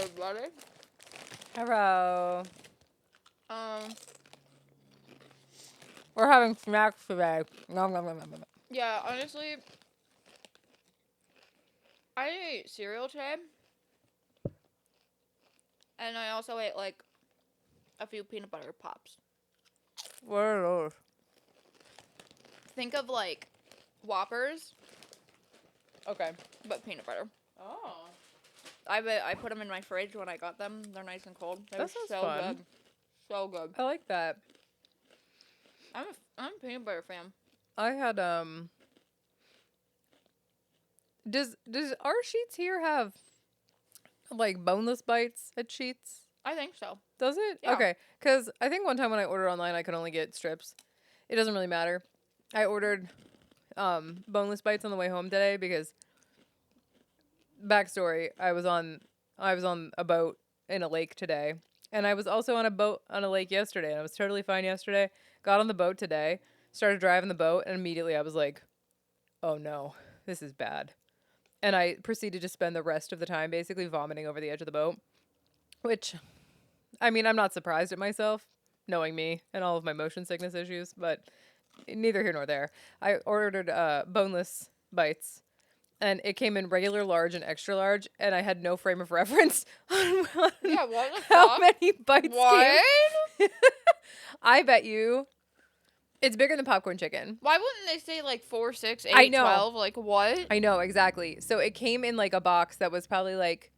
everybody. Hello. Um, We're having snacks today. Nom, nom, nom, nom, nom. yeah, honestly, I ate cereal today. And I also ate, like, a few peanut butter pops. What are those? Think of, like, Whoppers, Okay. but peanut butter. Oh. I put them in my fridge when I got them. They're nice and cold. They're That sounds so fun. good. So good. I like that. I'm a peanut butter fan. I had Does our Sheets here have like boneless bites at Sheets? I think so. Does it? Yeah. Okay. Because I think one time when I ordered online, I could only get strips. It doesn't really matter. I ordered boneless bites on the way home today because backstory, I was on a boat in a lake today. And I was also on a boat on a lake yesterday, and I was totally fine yesterday. Got on the boat today, started driving the boat, and immediately I was like, "Oh no, this is bad." And I proceeded to spend the rest of the time basically vomiting over the edge of the boat, which, I mean, I'm not surprised at myself, knowing me and all of my motion sickness issues, but neither here nor there. I ordered boneless bites, and it came in regular, large, and extra large, and I had no frame of reference on Yeah, what the how fuck? many bites What? came. I bet you it's bigger than popcorn chicken. Why wouldn't they say, like, 4, 6, 8, I know. 12? Like, what? I know, exactly. So it came in like a box that was probably like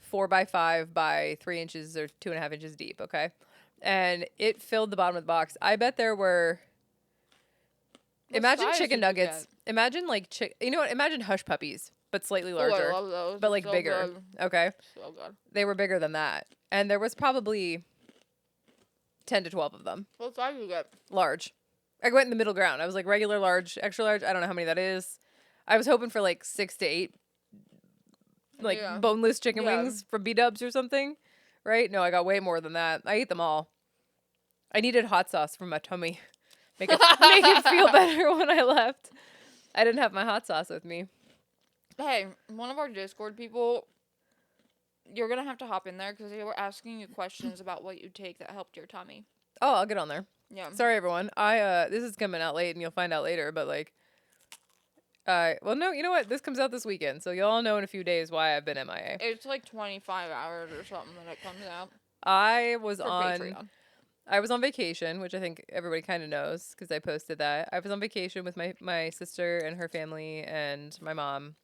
4 by 5 by 3 inches or 2.5 inches deep, okay? And it filled the bottom of the box. I bet there were... What Imagine size chicken did you nuggets. get? Imagine like... You know what? Imagine hush puppies, but slightly Oh, I larger. love those. But like So bigger. good. Okay? So good. They were bigger than that. And there was probably 10 to 12 of them. What size you get? Large. I went in the middle ground. I was like regular, large, extra large. I don't know how many that is. I was hoping for like 6 to 8 like Yeah. boneless chicken Yeah. wings from B-Dubs or something. Right? No, I got way more than that. I ate them all. I needed hot sauce for my tummy. Make it feel better when I left. I didn't have my hot sauce with me. Hey, one of our Discord people, you're going to have to hop in there because they were asking you questions about what you take that helped your tummy. Oh, I'll get on there. Yeah. Sorry, everyone. This is coming out late, and you'll find out later. But like, well, no, you know what? This comes out this weekend, so you'll all know in a few days why I've been MIA. It's like 25 hours or something that it comes out. I was For on Patreon. I was on vacation, which I think everybody kind of knows because I posted that. I was on vacation with my sister and her family and my mom.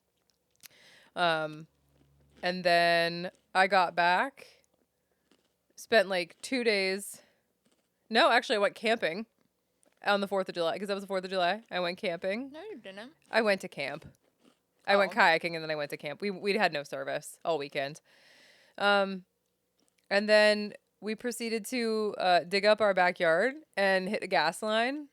And then I got back, spent like 2 days. No, actually, I went camping on the 4th of July because that was the 4th of July. I went camping. No, you didn't. I went to camp. I went Oh. kayaking and then I went to camp. We had no service all weekend. And then we proceeded to dig up our backyard and hit the gas line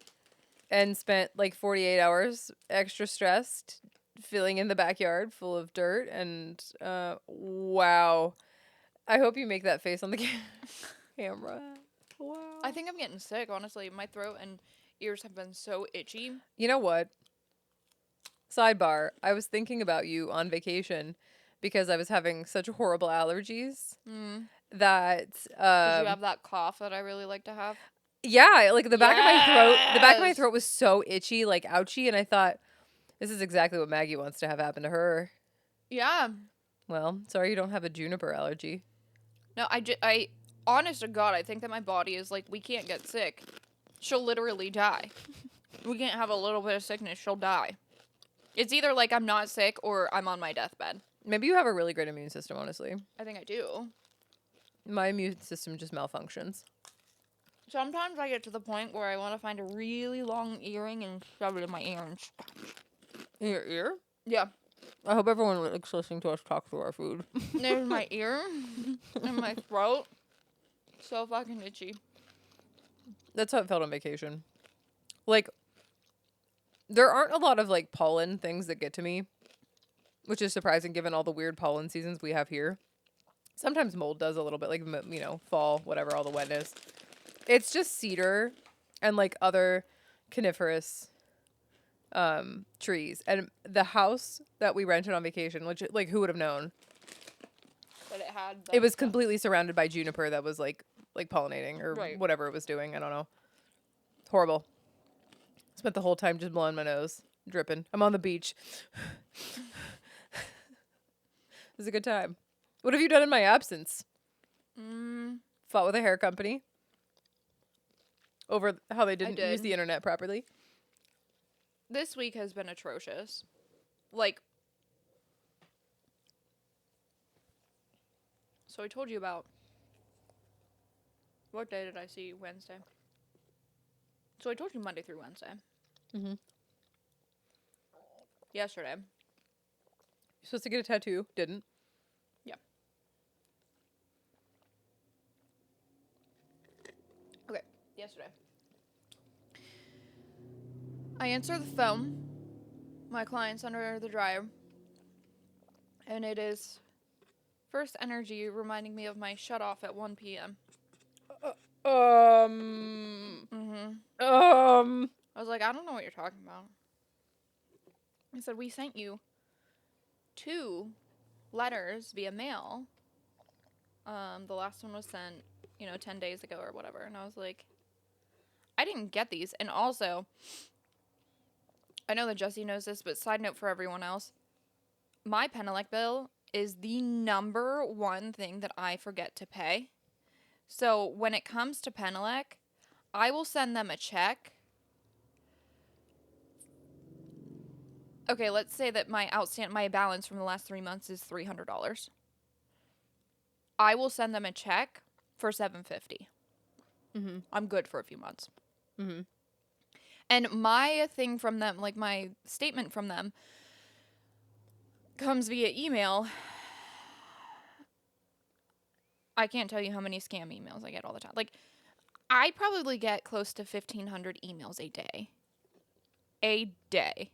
and spent like 48 hours extra stressed filling in the backyard full of dirt. And wow. I hope you make that face on the camera. Wow. I think I'm getting sick, honestly. My throat and ears have been so itchy. You know what? Sidebar. I was thinking about you on vacation because I was having such horrible allergies that Did you have that cough that I really like to have? yeah, like the back of my Yes! throat was so itchy, like ouchy, and I thought this is exactly what Maggie wants to have happen to her. Yeah. Well, sorry you don't have a juniper allergy. No, I honest to God, I think that my body is like, we can't get sick. She'll literally die. We can't have a little bit of sickness. She'll die. It's either like I'm not sick or I'm on my deathbed. Maybe you have a really great immune system, honestly. I think I do. My immune system just malfunctions. Sometimes I get to the point where I want to find a really long earring and shove it in my ear and In your ear? yeah. I hope everyone likes listening to us talk through our food. There's my ear and my throat. So fucking itchy. That's how it felt on vacation. Like, there aren't a lot of, like, pollen things that get to me, which is surprising given all the weird pollen seasons we have here. Sometimes mold does a little bit, like, you know, fall, whatever, all the wetness. It's just cedar and, like, other coniferous trees. And the house that we rented on vacation, which, like, who would have known? But it had. It was stuff. completely surrounded by juniper that was like pollinating or Right. whatever it was doing. I don't know. Horrible. Spent the whole time just blowing my nose, dripping. I'm on the beach. It was a good time. What have you done in my absence? Fought with a hair company over how they didn't use did. the internet properly. This week has been atrocious. Like, so I told you about, what day did I see you? Wednesday. So I told you Monday through Wednesday. Mm-hmm. Yesterday. You're supposed to get a tattoo. Didn't. Yeah. Okay, yesterday. I answer the phone. My client's under the dryer. And it is First Energy reminding me of my shut off at 1 p.m. I was like, I don't know what you're talking about. I said, we sent you 2 letters via mail. The last one was sent, 10 days ago or whatever. And I was like, I didn't get these. And also, I know that Jesse knows this, but side note for everyone else, my Penelec bill is the number one thing that I forget to pay. So when it comes to Penelec, I will send them a check. Okay, let's say that my balance from the last 3 months is $300. I will send them a check for $750. Mm-hmm. I'm good for a few months. Mm-hmm. And my thing from them, like my statement from them, comes via email. I can't tell you how many scam emails I get all the time. Like, I probably get close to 1,500 emails a day. A day.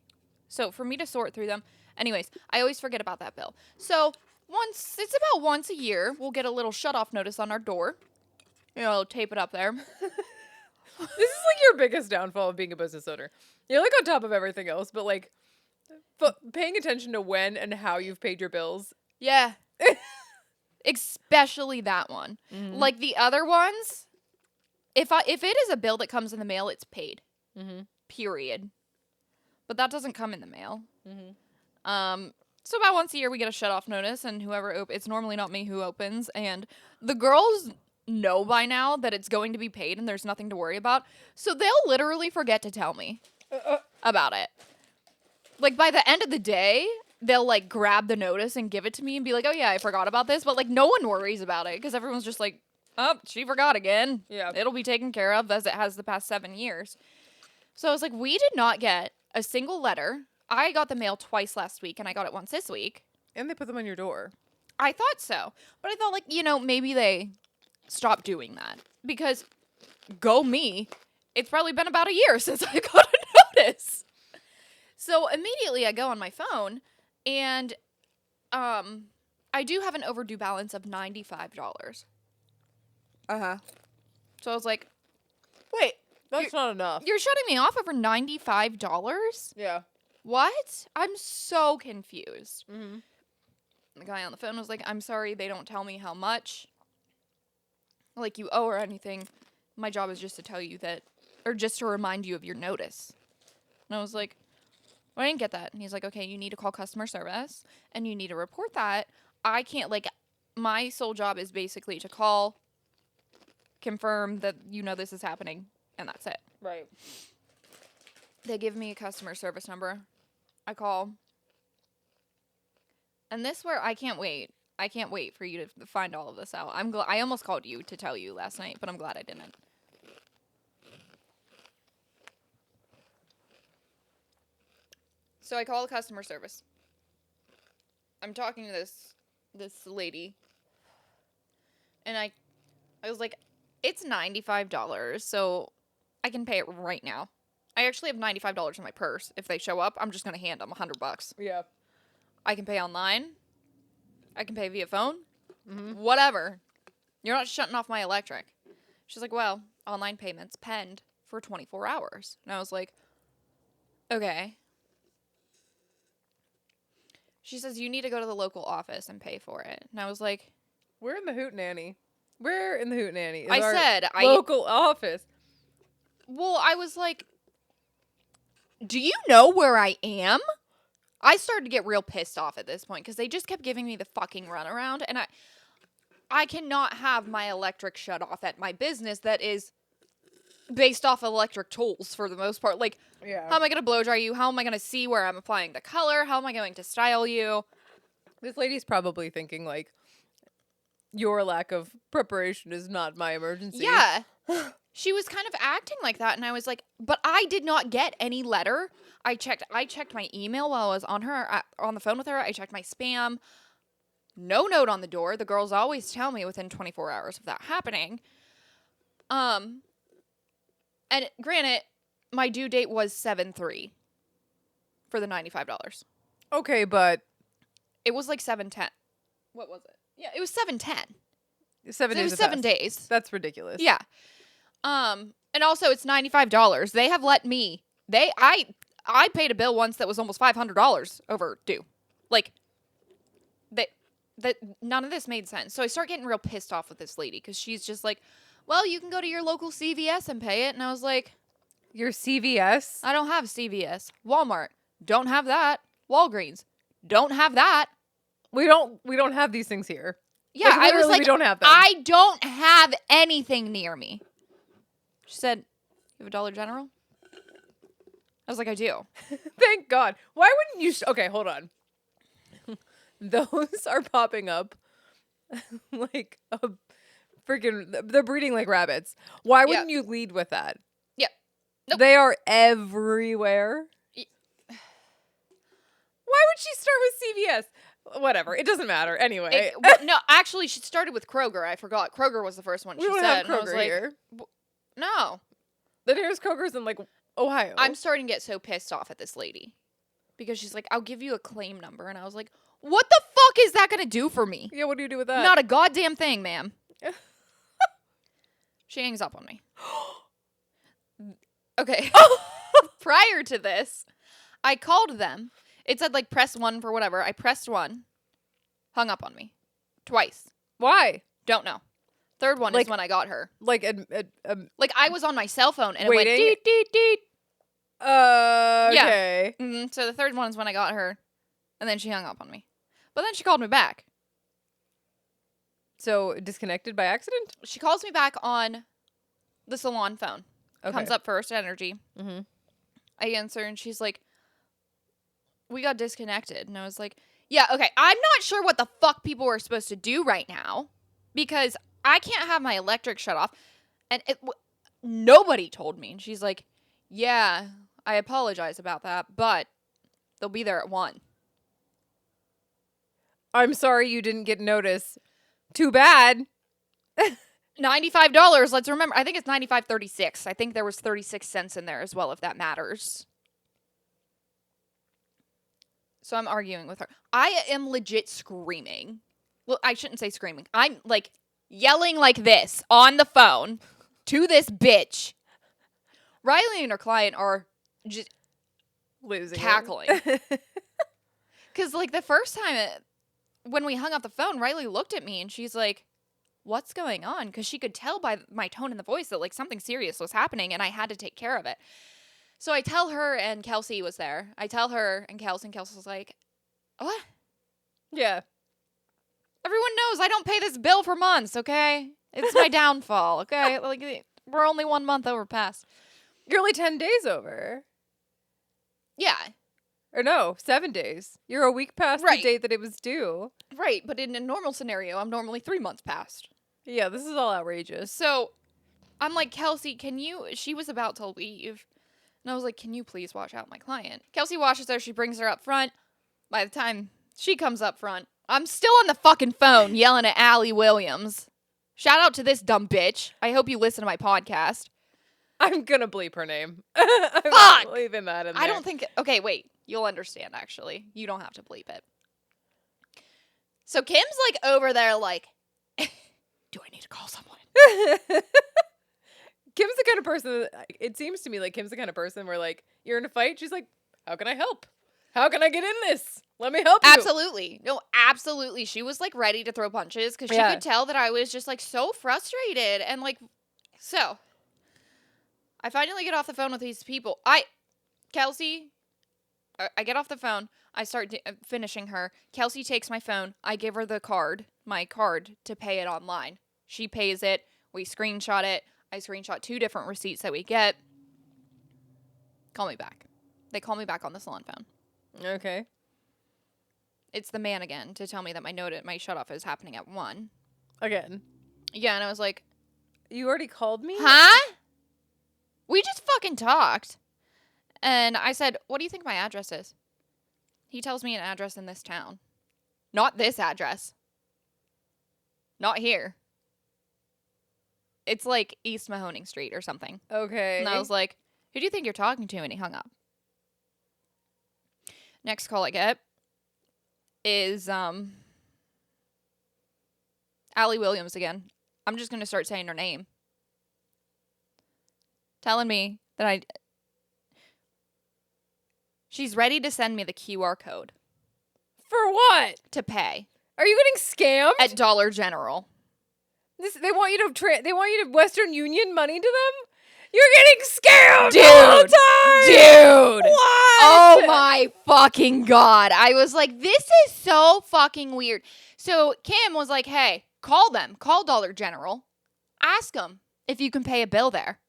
So for me to sort through them, anyways, I always forget about that bill. So it's about once a year, we'll get a little shut-off notice on our door. Tape it up there. This is like your biggest downfall of being a business owner. You're like on top of everything else, but like paying attention to when and how you've paid your bills. Yeah. Especially that one. Mm-hmm. Like the other ones, if it is a bill that comes in the mail, it's paid. Mm-hmm. Period. But that doesn't come in the mail. Mm-hmm. So about once a year we get a shut-off notice, and whoever it's normally not me who opens, and the girls know by now that it's going to be paid and there's nothing to worry about. So they'll literally forget to tell me about it. Like by the end of the day, they'll like grab the notice and give it to me and be like, "Oh yeah, I forgot about this." But like no one worries about it because everyone's just like, "Oh, she forgot again." Yeah. It'll be taken care of as it has the past 7 years. So I was like, we did not get a single letter. I got the mail twice last week and I got it once this week. And they put them on your door. I thought so. But I thought like, maybe they stopped doing that because go me. It's probably been about a year since I got a notice. So immediately I go on my phone and I do have an overdue balance of $95. Uh-huh. So I was like, Wait, that's not enough. you're shutting me off over $95? Yeah. What? I'm so confused. Mm-hmm. The guy on the phone was like, I'm sorry, they don't tell me how much like you owe or anything. My job is just to tell you that, or just to remind you of your notice. And I was like, well, I didn't get that. And he's like, okay, you need to call customer service and you need to report that. I can't, like, my sole job is basically to call, confirm that this is happening, and that's it. Right. They give me a customer service number. I call. And this where I can't wait. I can't wait for you to find all of this out. I almost called you to tell you last night, but I'm glad I didn't. So I call the customer service. I'm talking to this lady. And I was like, it's $95, so I can pay it right now. I actually have $95 in my purse. If they show up, I'm just going to hand them $100. Yeah. I can pay online. I can pay via phone. Mm-hmm. Whatever. You're not shutting off my electric. She's like, well, online payments penned for 24 hours. And I was like, okay. She says, you need to go to the local office and pay for it. And I was like, We're in the Hootenanny. Where in the Hootenanny is I our said, local office? Well, I was like, do you know where I am? I started to get real pissed off at this point because they just kept giving me the fucking runaround, and I cannot have my electric shut off at my business that is based off electric tools for the most part. Like, Yeah. how am I going to blow dry you? How am I going to see where I'm applying the color? How am I going to style you? This lady's probably thinking, like, your lack of preparation is not my emergency. Yeah. She was kind of acting like that, and I was like, but I did not get any letter. I checked my email while I was on the phone with her. I checked my spam. No note on the door. The girls always tell me within 24 hours of that happening. And granted, my due date was 7/3 for the $95. Okay, but It was like 7/10. What was it? Yeah, it was 7/10. 7 days. It was 7 days. That's ridiculous. Yeah. And also it's $95. They have let me. I paid a bill once that was almost $500 overdue. Like, that none of this made sense. So I start getting real pissed off with this lady because she's just like, well, you can go to your local CVS and pay it. And I was like, Your CVS? I don't have CVS. Walmart, don't have that. Walgreens, don't have that. We don't have these things here. Yeah, Like, I was literally, like, we don't have them. I don't have anything near me. She said, you have a Dollar General? I was like, I do. Thank God. Why wouldn't you? Okay, hold on. Those are popping up like a freaking. They're breeding like rabbits. Why wouldn't you lead with that? Yeah. Nope. They are everywhere. Y- Why would she start with CVS? Whatever. It doesn't matter. Anyway. No, actually, she started with Kroger. I forgot. Kroger was the first one we she don't said. have And I was Kroger like, here. no. The nearest Kroger's in like Ohio. I'm starting to get so pissed off at this lady because she's like, I'll give you a claim number. And I was like, what the fuck is that going to do for me? Yeah, what do you do with that? Not a goddamn thing, ma'am. She hangs up on me. Okay. Prior to this, I called them. It said like press 1 for whatever. I pressed 1. Hung up on me. Twice. Why? Don't know. Third one Like- is when I got her. Like Like I was on my cell phone and Waiting? it went deet, deet, deet. okay. So the third one is when I got her. And then she hung up on me. But then she called me back. So disconnected by accident? She calls me back on the salon phone. Okay. Comes up first, Energy. Mm-hmm. I answer and she's like, we got disconnected. And I was like, yeah, okay. I'm not sure what the fuck people were supposed to do right now because I can't have my electric shut off. And nobody told me. And she's like, yeah, I apologize about that, but they'll be there at 1. I'm sorry you didn't get notice. Too bad. $95. Let's remember. I think it's $95.36. I think there was 36 cents in there as well, if that matters. So I'm arguing with her. I am legit screaming. Well, I shouldn't say screaming. I'm like yelling like this on the phone to this bitch. Riley and her client are just Losing cackling. it. Because like the first time when we hung up the phone, Riley looked at me and she's like, what's going on? Because she could tell by my tone in the voice that like something serious was happening and I had to take care of it. So I tell her, and Kelsey was there. I tell her and Kelsey was like, what? Yeah. Everyone knows I don't pay this bill for months, okay? It's my downfall, okay? Like we're only 1 month over past. You're only 10 days over. Yeah. Or no, 7 days. You're a week past Right. the date that it was due. Right, but in a normal scenario, I'm normally 3 months past. Yeah, this is all outrageous. So I'm like, Kelsey, she was about to leave. And I was like, can you please watch out my client? Kelsey washes her. She brings her up front. By the time she comes up front, I'm still on the fucking phone yelling at Allie Williams. Shout out to this dumb bitch. I hope you listen to my podcast. I'm gonna bleep her name. I'm Fuck! leaving that in there. I don't think... Okay, wait. You'll understand, actually. You don't have to bleep it. So Kim's like over there like, do I need to call someone? Kim's the kind of person, it seems to me like Kim's the kind of person where like, you're in a fight, she's like, how can I help? How can I get in this? Let me help you. Absolutely. No, absolutely. She was like ready to throw punches because she could tell that I was just like so frustrated. And like, so I finally get off the phone with these people. Kelsey, I get off the phone. I start finishing her. Kelsey takes my phone. I give her my card to pay it online. She pays it. We screenshot it. I screenshot 2 different receipts that we get. Call me back. They call me back on the salon phone. Okay. It's the man again to tell me that my shut off is happening at 1. Again. Yeah, and I was like, you already called me? huh? We just fucking talked. And I said, what do you think my address is? He tells me an address in this town. Not this address. Not here. It's like East Mahoning Street or something. Okay. And I was like, who do you think you're talking to? And he hung up. Next call I get is Allie Williams again. I'm just going to start saying her name. Telling me that she's ready to send me the QR code. For what? To pay. Are you getting scammed? At Dollar General. They want you to Western Union money to them? You're getting scammed Dude. all the time! Dude! What? Oh my fucking God. I was like, this is so fucking weird. So Kim was like, hey, call them. Call Dollar General. Ask them if you can pay a bill there.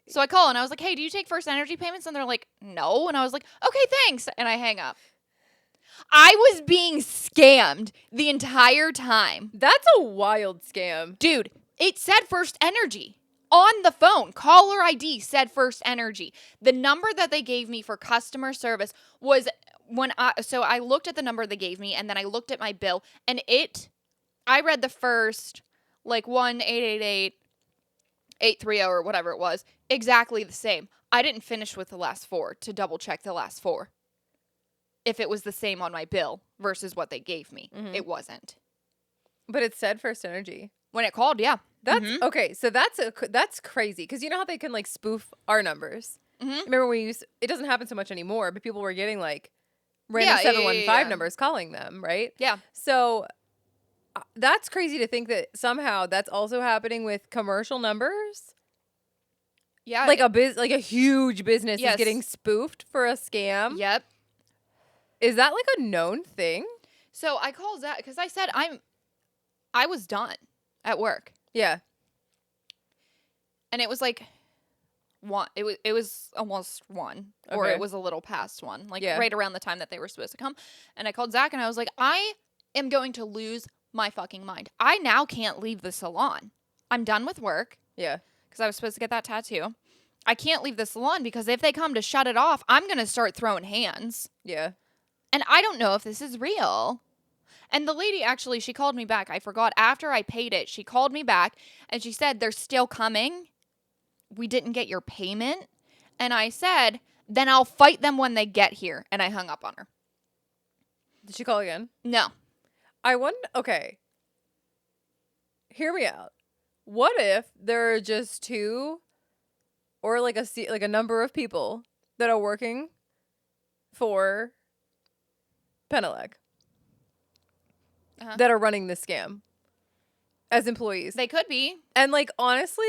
So I call and I was like, hey, do you take First Energy payments? And they're like, no. And I was like, okay, thanks. And I hang up. I was being scammed the entire time. That's a wild scam. Dude, it said First Energy. On the phone, caller ID said First Energy. The number that they gave me for customer service was so I looked at the number they gave me and then I looked at my bill and I read the first like 1-888-830 or whatever it was, exactly the same. I didn't finish with the last 4 to double check the last 4. If it was the same on my bill versus what they gave me. Mm-hmm. It wasn't. But it said First Energy. When it called, yeah. That's okay. So that's crazy because you know how they can like spoof our numbers. Mm-hmm. Remember when it doesn't happen so much anymore, but people were getting like random 715 numbers calling them, right? Yeah. So that's crazy to think that somehow that's also happening with commercial numbers. Yeah. Like a huge business is getting spoofed for a scam. Yep. Is that like a known thing? So I called Zach because I said I was done at work. Yeah. And it was like 1. It was almost 1. Or it was a little past 1. Like right around the time that they were supposed to come. And I called Zach and I was like, I am going to lose my fucking mind. I now can't leave the salon. I'm done with work. Yeah. Because I was supposed to get that tattoo. I can't leave the salon because if they come to shut it off, I'm going to start throwing hands. Yeah. And I don't know if this is real. And the lady actually, she called me back. I forgot. After I paid it, she called me back and she said, they're still coming. We didn't get your payment. And I said, then I'll fight them when they get here. And I hung up on her. Did she call again? No. I wonder, okay. Hear me out. What if there are just 2 or like a number of people that are working for Penelec that are running this scam as employees? They could be. And like, honestly,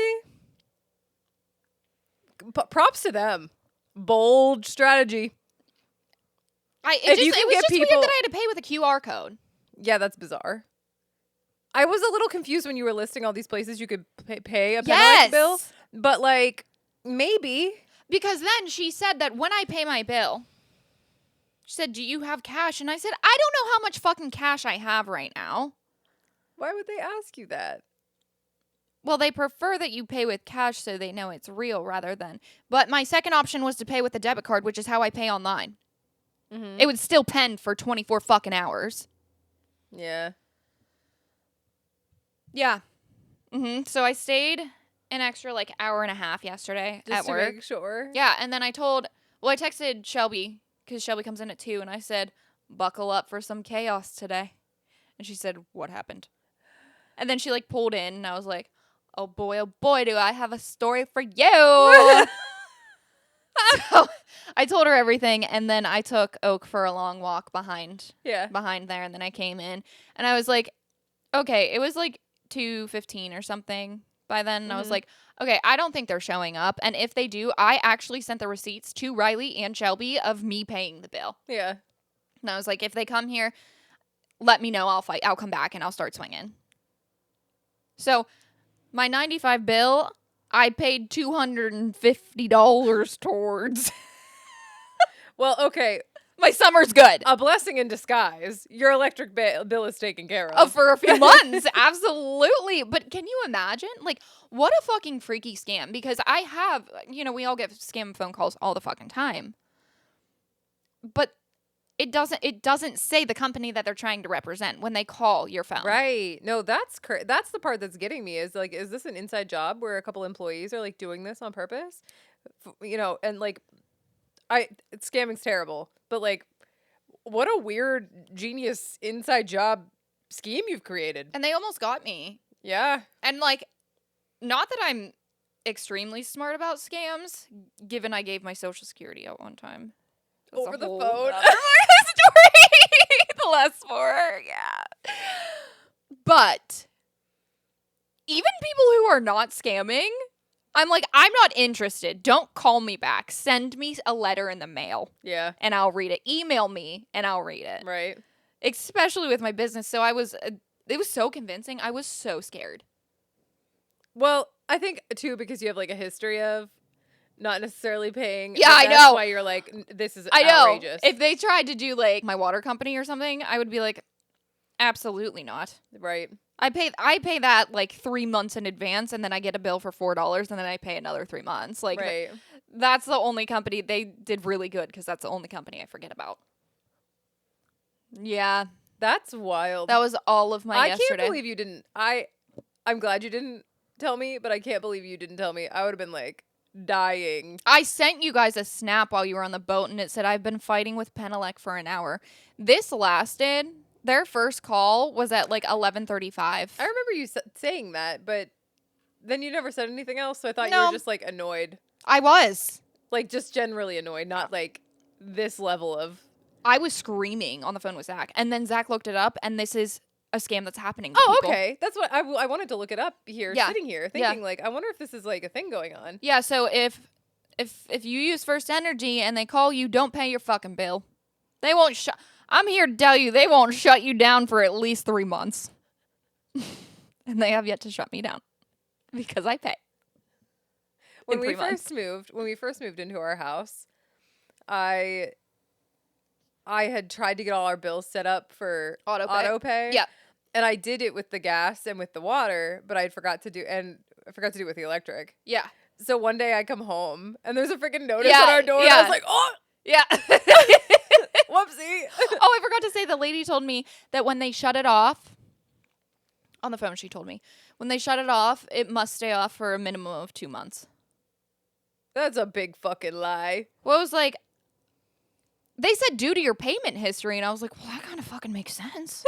props to them. Bold strategy. It was just weird that I had to pay with a QR code. Yeah, that's bizarre. I was a little confused when you were listing all these places you could pay a Penelec bill. But like, maybe. Because then she said that when I pay my bill, she said, do you have cash? And I said, I don't know how much fucking cash I have right now. Why would they ask you that? Well, they prefer that you pay with cash so they know it's real rather than... But my second option was to pay with a debit card, which is how I pay online. Mm-hmm. It would still pen for 24 fucking hours. Yeah. Yeah. Mm-hmm. So I stayed an extra like hour and a half yesterday at work. Just to make sure. Yeah, and then I texted Shelby because Shelby comes in at 2, and I said, buckle up for some chaos today. And she said, what happened? And then she like pulled in, and I was like, oh boy, do I have a story for you. So I told her everything, and then I took Oak for a long walk behind Yeah. there, and then I came in, and I was like, okay, it was like 2:15 or something by then, and I was Mhm. like, okay, I don't think they're showing up, and if they do, I actually sent the receipts to Riley and Shelby of me paying the bill. Yeah. And I was like, if they come here, let me know. I'll come back and I'll start swinging. So my 95 bill, I paid $250 towards. Well, okay. My summer's good. A blessing in disguise. Your electric bill is taken care of. For a few months, absolutely. But can you imagine? Like, what a fucking freaky scam. Because I have, we all get scam phone calls all the fucking time. But it doesn't say the company that they're trying to represent when they call your phone. Right. No, that's the part that's getting me is like, is this an inside job where a couple employees are like doing this on purpose? And like, scamming's terrible, but like, what a weird genius inside job scheme you've created. And they almost got me. Yeah. And like, not that I'm extremely smart about scams, given I gave my social security out one time. That's Over a the whole phone. other story. The less for, yeah. But even people who are not scamming, I'm like, I'm not interested. Don't call me back. Send me a letter in the mail. Yeah. And I'll read it. Email me and I'll read it. Right. Especially with my business. So it was so convincing. I was so scared. Well, I think too because you have like a history of not necessarily paying. Yeah, but I that's know. why you're like, this is I know. outrageous. If they tried to do like my water company or something, I would be like, absolutely not. Right. I pay that like 3 months in advance, and then I get a bill for $4, and then I pay another 3 months. Like, right. that's the only company they did really good because that's the only company I forget about. Yeah, That's wild. that was all of my yesterday. I can't believe you didn't. I'm glad you didn't tell me, but I can't believe you didn't tell me. I would have been like dying. I sent you guys a snap while you were on the boat, and it said, I've been fighting with Penelec for an hour. This lasted, their first call was at like 11:35. I remember you saying that, but then you never said anything else, so I thought you No. were just like annoyed. I was. Like just generally annoyed, not like this level of. I was screaming on the phone with Zach, and then Zach looked it up, and this is a scam that's happening. Oh, people. okay. That's what I wanted to look it up here, Yeah. sitting here, thinking like, I wonder if this is like a thing going on. Yeah, so if you use First Energy and they call you, don't pay your fucking bill. They won't shut. I'm here to tell you, they won't shut you down for at least 3 months. And they have yet to shut me down because I pay. When in we 3 months. first moved into our house, I had tried to get all our bills set up for Auto pay. pay. Yeah. And I did it with the gas and with the water, but I forgot to do it with the electric. Yeah. So one day I come home and there's a freaking notice Yeah, at our door. And I yeah. was like, oh, Yeah. whoopsie. Oh, I forgot to say the lady told me that when they shut it off, on the phone she told me, when they shut it off, it must stay off for a minimum of 2 months. That's a big fucking lie. Well, it was like, they said due to your payment history, and I was like, well, that kind of fucking makes sense.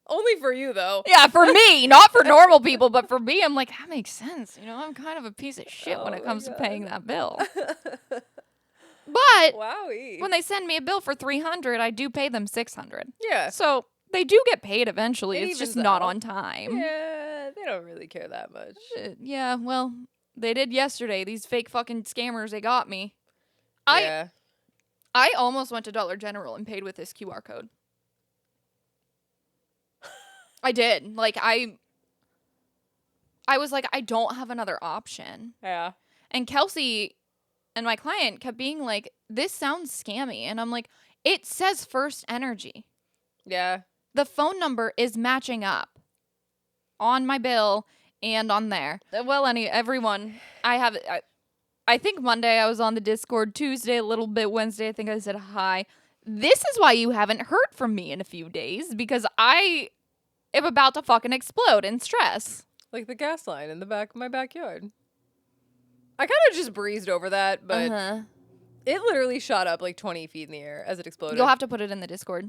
Only for you, though. Yeah, for me, not for normal people, but for me, I'm like, that makes sense. I'm kind of a piece of shit when Oh it my comes to God. paying that bill. But Wowie. when they send me a bill for $300, I do pay them $600. Yeah. So they do get paid eventually. It It's just evens not out. on time. Yeah, they don't really care that much. Yeah, well, they did yesterday. These fake fucking scammers, they got me. Yeah. I almost went to Dollar General and paid with this QR code. I did. Like, I was like, I don't have another option. Yeah. And Kelsey and my client kept being like, this sounds scammy. And I'm like, it says First Energy. Yeah. The phone number is matching up on my bill and on there. Well, everyone, I think Monday I was on the Discord, Tuesday a little bit, Wednesday I think I said hi. This is why you haven't heard from me in a few days, because I am about to fucking explode in stress. Like the gas line in the back of my backyard. I kind of just breezed over that, but it literally shot up like 20 feet in the air as it exploded. You'll have to put it in the Discord.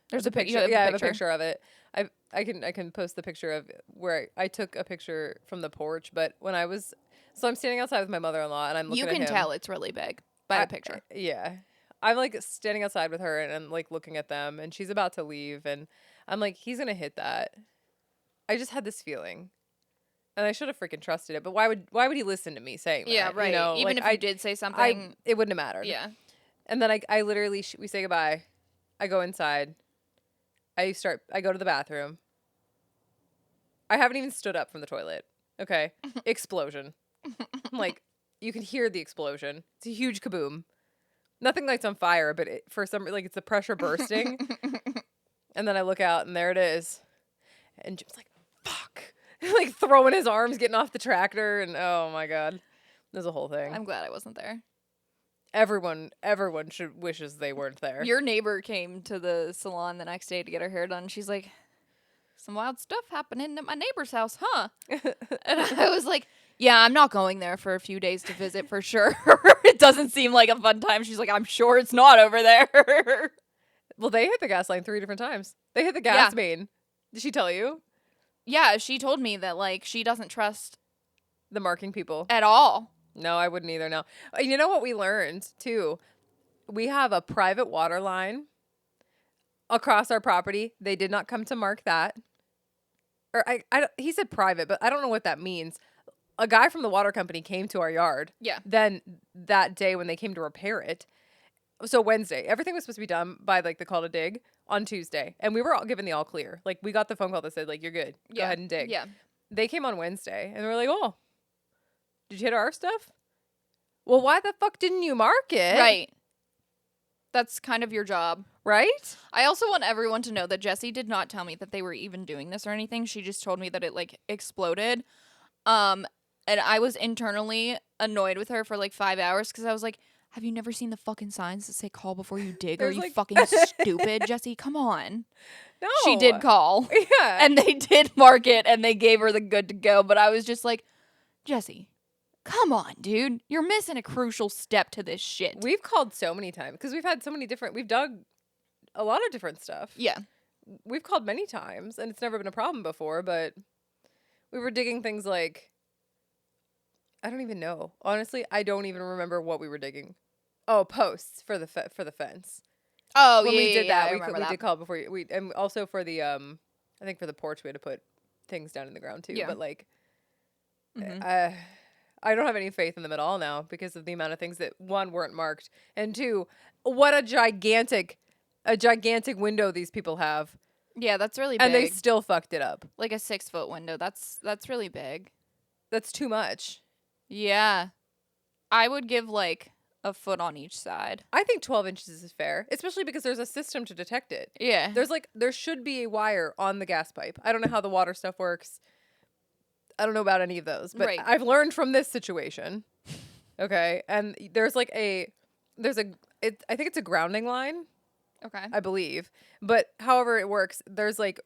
There's a picture. Yeah, I have a picture of it. I can post the picture of where I took a picture from the porch, but when I was, so I'm standing outside with my mother-in-law and I'm looking You at can him. tell it's really big. by the picture. Yeah. I'm like standing outside with her and I'm like looking at them and she's about to leave and I'm like, he's gonna hit that. I just had this feeling. And I should have freaking trusted it. But why would he listen to me saying that? Yeah, right. You know, Even like, if you did say something. it wouldn't have mattered. Yeah. And then I literally, we say goodbye. I go inside. I go to the bathroom. I haven't even stood up from the toilet. Okay. Explosion. Like, you can hear the explosion. It's a huge kaboom. Nothing lights on fire, but for some, like, it's the pressure bursting. And then I look out and there it is. And Jim's like, fuck. Like throwing his arms, getting off the tractor. And oh my God. There's a whole thing. I'm glad I wasn't there. Everyone wishes they weren't there. Your neighbor came to the salon the next day to get her hair done. She's like, some wild stuff happening at my neighbor's house, huh? And I was like, yeah, I'm not going there for a few days to visit for sure. It doesn't seem like a fun time. She's like, I'm sure it's not over there. Well, they hit the gas line 3 different times. They hit the gas main. Did she tell you? Yeah, she told me that, like, she doesn't trust The marking people. at all. No, I wouldn't either now. You know what we learned, too? We have a private water line across our property. They did not come to mark that. Or he said private, but I don't know what that means. A guy from the water company came to our yard. Yeah. Then that day when they came to repair it. So Wednesday, everything was supposed to be done by like the call to dig on Tuesday. And we were all given the all clear. Like we got the phone call that said like, you're good. Go ahead and dig. Yeah. They came on Wednesday and they were like, oh, did you hit our stuff? Well, why the fuck didn't you mark it? Right. That's kind of your job. Right? I also want everyone to know that Jessy did not tell me that they were even doing this or anything. She just told me that it like exploded. And I was internally annoyed with her for like 5 hours because I was like, have you never seen the fucking signs that say call before you dig? Are you like fucking stupid, Jessy? Come on. No. She did call. Yeah. And they did mark it and they gave her the good to go. But I was just like, Jessy, come on, dude. You're missing a crucial step to this shit. We've called so many times because we've had so many different, we've dug a lot of different stuff. Yeah. We've called many times and it's never been a problem before, but we were digging things like, I don't even know. Honestly, I don't even remember what we were digging. Oh, posts for the fence. Oh, When yeah, we did yeah, that, I we remember that. did call before we and also for the I think for the porch we had to put things down in the ground too. Yeah. But like, Mhm. I don't have any faith in them at all now because of the amount of things that one weren't marked and two, what a gigantic window these people have. Yeah, that's really big. And they still fucked it up. like a 6-foot window. That's really big. That's too much. Yeah. I would give like a foot on each side. I think 12 inches is fair, especially because there's a system to detect it. Yeah. There should be a wire on the gas pipe. I don't know how the water stuff works. I don't know about any of those, but Right. I've learned from this situation. Okay. And there's like I think it's a grounding line, Okay. I believe. But however it works, there's like,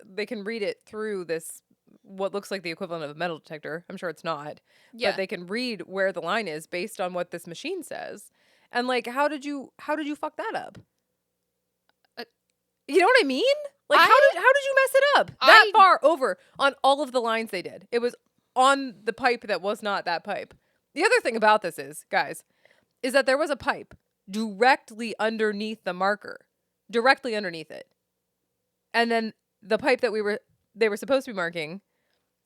they can read it through this, what looks like the equivalent of a metal detector. I'm sure it's not. Yeah. But they can read where the line is based on what this machine says. And like, how did you fuck that up? You know what I mean? Like, how did you mess it up that far over on all of the lines they did? It was on the pipe that was not that pipe. The other thing about this is, guys, is that there was a pipe directly underneath the marker, directly underneath it. And then the pipe that they were supposed to be marking,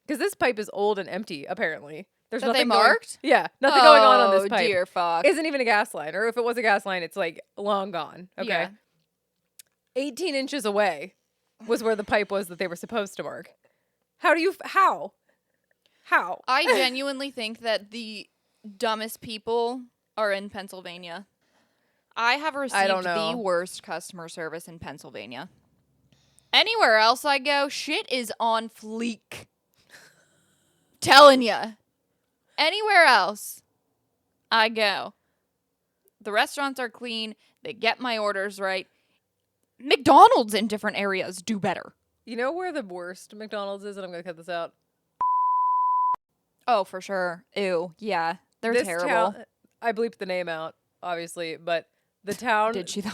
because this pipe is old and empty, apparently. There's That nothing they marked? nothing going on this Oh, pipe. dear fuck. Isn't even a gas line, or if it was a gas line, it's like long gone. Okay. Yeah. 18 inches away was where the pipe was that they were supposed to mark. How? I genuinely think that the dumbest people are in Pennsylvania. I have received don't know. the worst customer service in Pennsylvania. Anywhere else I go, shit is on fleek. Telling ya. Anywhere else I go, the restaurants are clean. They get my orders right. McDonald's in different areas do better. You know where the worst McDonald's is, and I'm going to cut this out? Oh, for sure. Ew. Yeah. They're This terrible. town, I bleeped the name out, obviously, but the town... Did she though?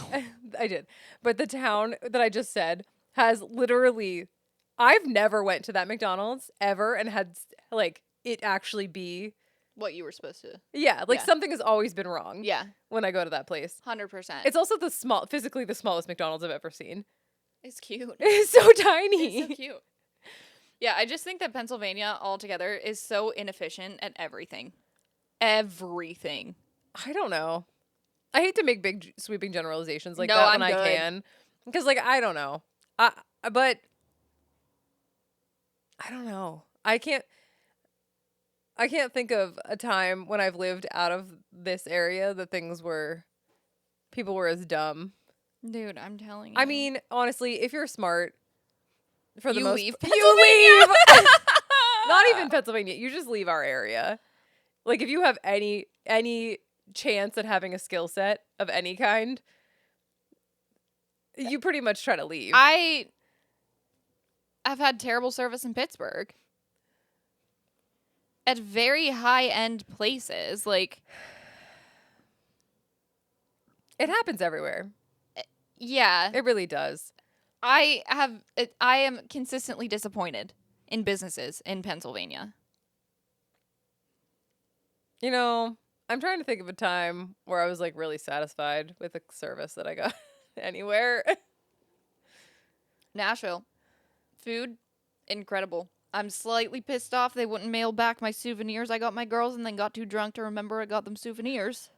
I did. But the town that I just said has literally... I've never went to that McDonald's ever and had, like, it actually be what you were supposed to. Yeah, like Yeah. something has always been wrong. Yeah, When I go to that place. 100%. It's also physically the smallest McDonald's I've ever seen. It's cute. It's so tiny. It's so cute. Yeah, I just think that Pennsylvania altogether is so inefficient at everything. Everything. I don't know. I hate to make big sweeping generalizations like No, that I'm when I good. can. Because, like, I don't know. But I don't know. I can't think of a time when I've lived out of this area that people were as dumb. Dude, I'm telling you. I mean, honestly, if you're smart, for the You most leave you leave. Not even Pennsylvania. You just leave our area. Like, if you have any chance at having a skill set of any kind, you pretty much try to leave. I've had terrible service in Pittsburgh. At very high-end places. Like, it happens everywhere. yeah. It really does. I am consistently disappointed in businesses in Pennsylvania. You know, I'm trying to think of a time where I was, like, really satisfied with a service that I got anywhere. Nashville. Food, incredible. I'm slightly pissed off they wouldn't mail back my souvenirs I got my girls and then got too drunk to remember I got them souvenirs.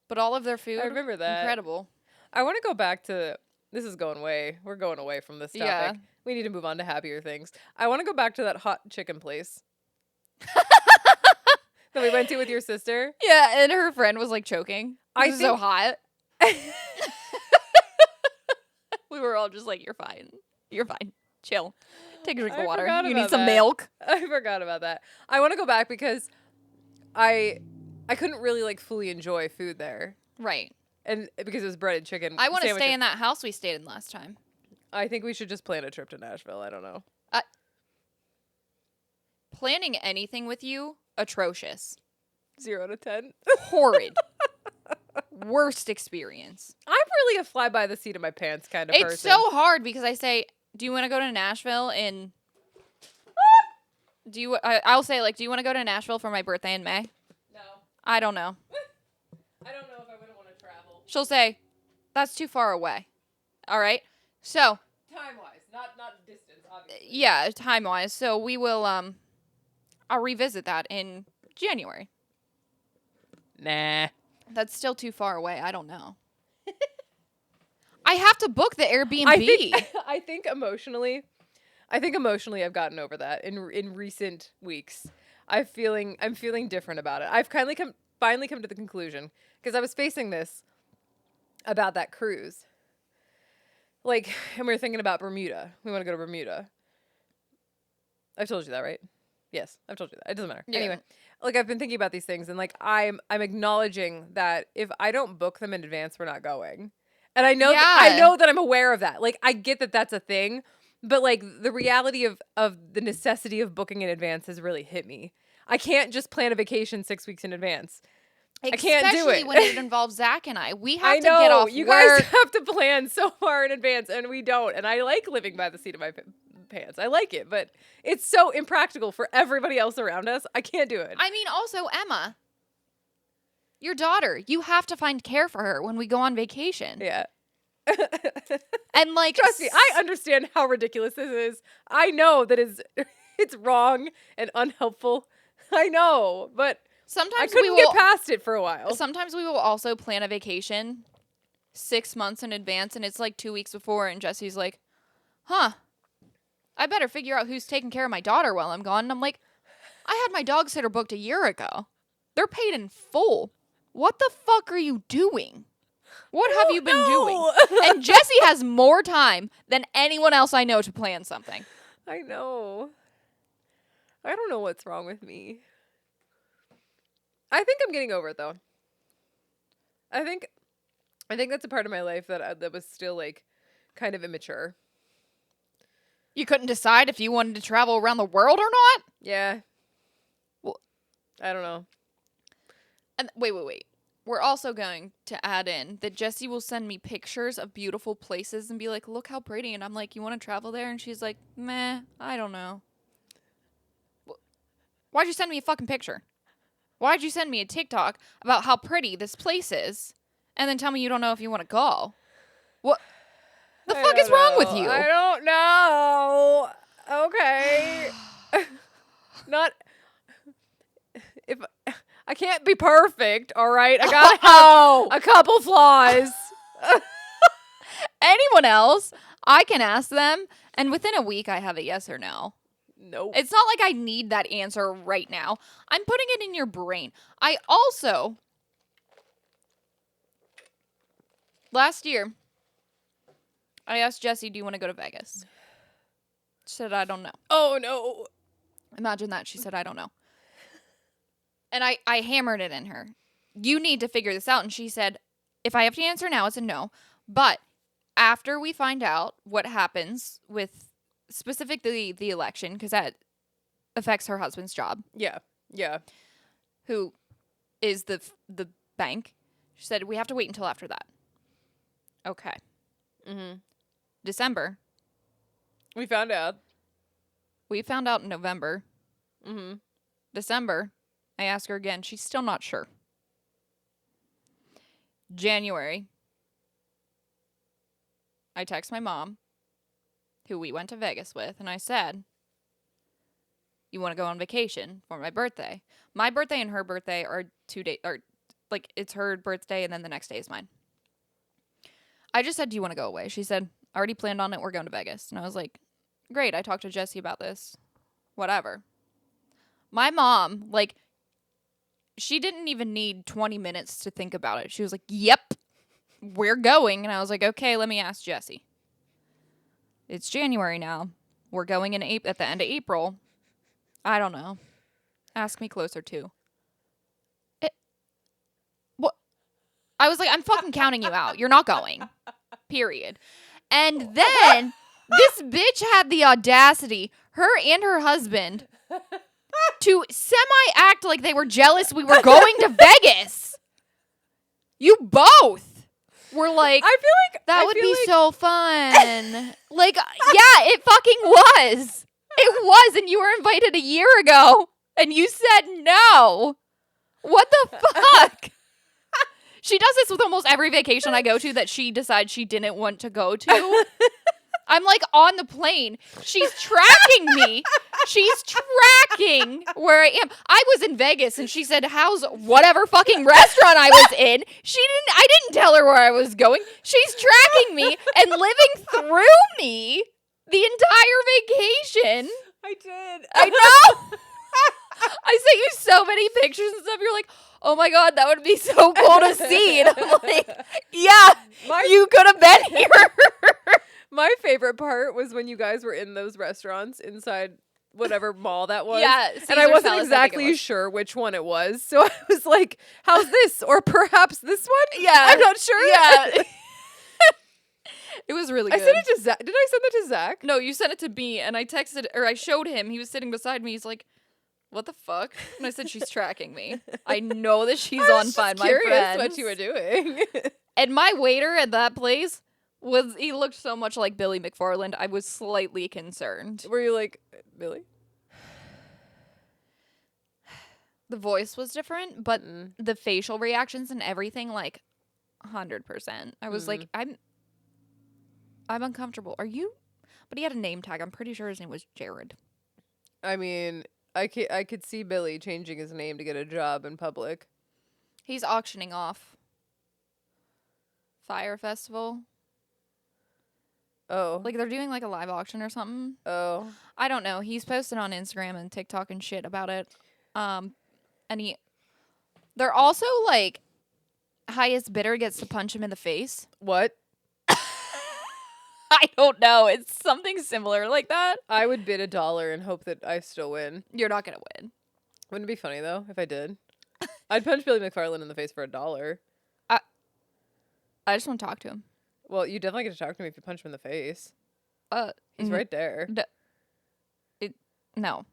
But all of their food, I remember that. incredible. I want to go back to... This is going way... We're going away from this topic. Yeah. We need to move on to happier things. I want to go back to that hot chicken place that we went to with your sister. Yeah, and her friend was like choking. I It was so think- hot. We were all just like, "You're fine. You're fine. Chill. Take a drink of I water. forgot You about need some that. milk." I forgot about that. I want to go back because I couldn't really, like, fully enjoy food there. Right. And because it was breaded chicken. I want to sandwiches. stay in that house we stayed in last time. I think we should just plan a trip to Nashville. I don't know. Planning anything with you, atrocious. 0 to 10. Horrid. Worst experience. I'm really a fly by the seat of my pants kind of It's person. so hard because I say, "Do you want to go to Nashville in I'll say, like, "Do you want to go to Nashville for my birthday in May?" No. I don't know. I don't know if I would want to travel. She'll say, "That's too far away." All right. So, Time-wise, not distance, obviously. yeah, time-wise. So we will I'll revisit that in January. Nah. That's still too far away. I don't know. I have to book the Airbnb. I think emotionally I've gotten over that in recent weeks. I'm feeling different about it. I've finally come to the conclusion because I was facing this about that cruise. Like, and we were thinking about Bermuda. We want to go to Bermuda. I've told you that, right? Yes, I've told you that. It doesn't matter. Yeah. Anyway, like, I've been thinking about these things, and, like, I'm acknowledging that if I don't book them in advance, we're not going. And I know Yeah. that I'm aware of that. Like, I get that that's a thing, but, like, the reality of the necessity of booking in advance has really hit me. I can't just plan a vacation 6 weeks in advance. I can't do Especially it. when it involves Zach and I. We have I to know get off you work. guys have to plan so far in advance, and we don't. And I like living by the seat of my pants. I like it, but it's so impractical for everybody else around us. I can't do it. I mean, also, Emma, your daughter, you have to find care for her when we go on vacation. Yeah. And, like, Trust me, I understand how ridiculous this is. I know that it's wrong and unhelpful. I know, but I sometimes couldn't get past it for a while. Sometimes we will also plan a vacation 6 months in advance, and it's like 2 weeks before, and Jesse's like, "Huh, I better figure out who's taking care of my daughter while I'm gone." And I'm like, "I had my dog sitter booked a year ago. They're paid in full. What the fuck are you doing? What have you been doing?" And Jesse has more time than anyone else I know to plan something. I know. I don't know what's wrong with me. I think I'm getting over it, though. I think that's a part of my life that was still, like, kind of immature. You couldn't decide if you wanted to travel around the world or not? Yeah. Well, I don't know. And wait. We're also going to add in that Jessie will send me pictures of beautiful places and be like, "Look how pretty." And I'm like, "You want to travel there?" And she's like, "Meh, I don't know." Why'd you send me a fucking picture? Why'd you send me a TikTok about how pretty this place is and then tell me you don't know if you want to go? What the fuck is wrong with you? I don't know. Okay. Not if I can't be perfect, all right? I got a couple flaws. Anyone else, I can ask them, and within a week I have a yes or no. Nope. It's not like I need that answer right now. I'm putting it in your brain. I also, last year, I asked Jessy, do you want to go to Vegas? She said, I don't know. Oh, no. Imagine that. She said, I don't know. And I hammered it in her. You need to figure this out. And she said, if I have to answer now, it's a no. But after we find out what happens with specifically the election, because that affects her husband's job. Yeah. Yeah. Who is the bank. She said, we have to wait until after that. Okay. Mm-hmm. December. We found out. We found out in November. Mm-hmm. December. I ask her again. She's still not sure. January. I text my mom, who we went to Vegas with, and I said, you want to go on vacation for my birthday? My birthday and her birthday are 2 days, or like it's her birthday and then the next day is mine. I just said, do you want to go away? She said, already planned on it. We're going to Vegas. And I was like, great. I talked to Jessy about this. Whatever. My mom, like, she didn't even need 20 minutes to think about it. She was like, yep, we're going. And I was like, okay, let me ask Jessy. It's January now. We're going in at the end of April. I don't know. Ask me closer to. What? I was like, I'm fucking counting you out. You're not going. Period. And then this bitch had the audacity, her and her husband, to semi-act like they were jealous we were going to Vegas. You both were like, I feel like that would be so fun. Like, yeah, it fucking was. It was, and you were invited a year ago, and you said no. What the fuck? She does this with almost every vacation I go to that she decides she didn't want to go to. I'm like on the plane. She's tracking me. She's tracking where I am. I was in Vegas and she said, how's whatever fucking restaurant I was in? I didn't tell her where I was going. She's tracking me and living through me the entire vacation. I did. I know. I sent you so many pictures and stuff. You're like, oh my God, that would be so cool to see. And I'm like, yeah, you could have been here. My favorite part was when you guys were in those restaurants inside whatever mall that was. Yeah, and I wasn't Palace, exactly sure which one it was. So I was like, how's this? Or perhaps this one? Yeah. I'm not sure. Yeah. It was really good. I sent it to Zach. Did I send that to Zach? No, you sent it to me, and I texted, or I showed him. He was sitting beside me. He's like, what the fuck? And I said, she's tracking me. I know that she's on Find My Friends. What you were doing. And my waiter at that place he looked so much like Billy McFarland. I was slightly concerned. Were you like, Billy? The voice was different, but the facial reactions and everything, like, 100%. I was like, I'm uncomfortable. Are you? But he had a name tag. I'm pretty sure his name was Jared. I mean, I could see Billy changing his name to get a job in public. He's auctioning off Fire Festival. Oh. Like, they're doing, like, a live auction or something. Oh. I don't know. He's posted on Instagram and TikTok and shit about it. And they're also, like, highest bidder gets to punch him in the face. What? I don't know. It's something similar like that. I would bid $1 and hope that I still win. You're not going to win. Wouldn't it be funny, though, if I did? I'd punch Billy McFarland in the face for $1. I just want to talk to him. Well, you definitely get to talk to me if you punch him in the face. He's right there. No.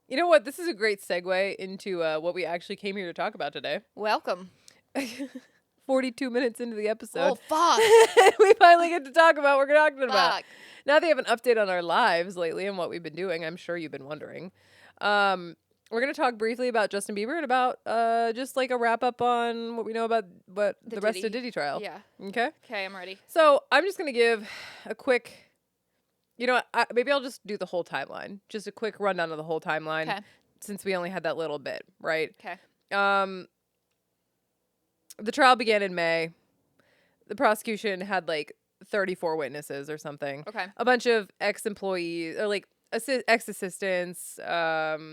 You know what? This is a great segue into what we actually came here to talk about today. Welcome. 42 minutes into the episode. Oh, fuck. We finally get to talk about what we're talking about. Fuck. Now they have an update on our lives lately and what we've been doing. I'm sure you've been wondering. we're going to talk briefly about Justin Bieber and about just like a wrap up on what we know about what the rest of Diddy trial. Yeah. Okay? Okay, I'm ready. So I'm just going to give a quick, you know what, maybe I'll just do the whole timeline. Just a quick rundown of the whole timeline. Okay. Since we only had that little bit, right? Okay. The trial began in May. The prosecution had like 34 witnesses or something. Okay. A bunch of ex-employees or like ex-assistants, hotel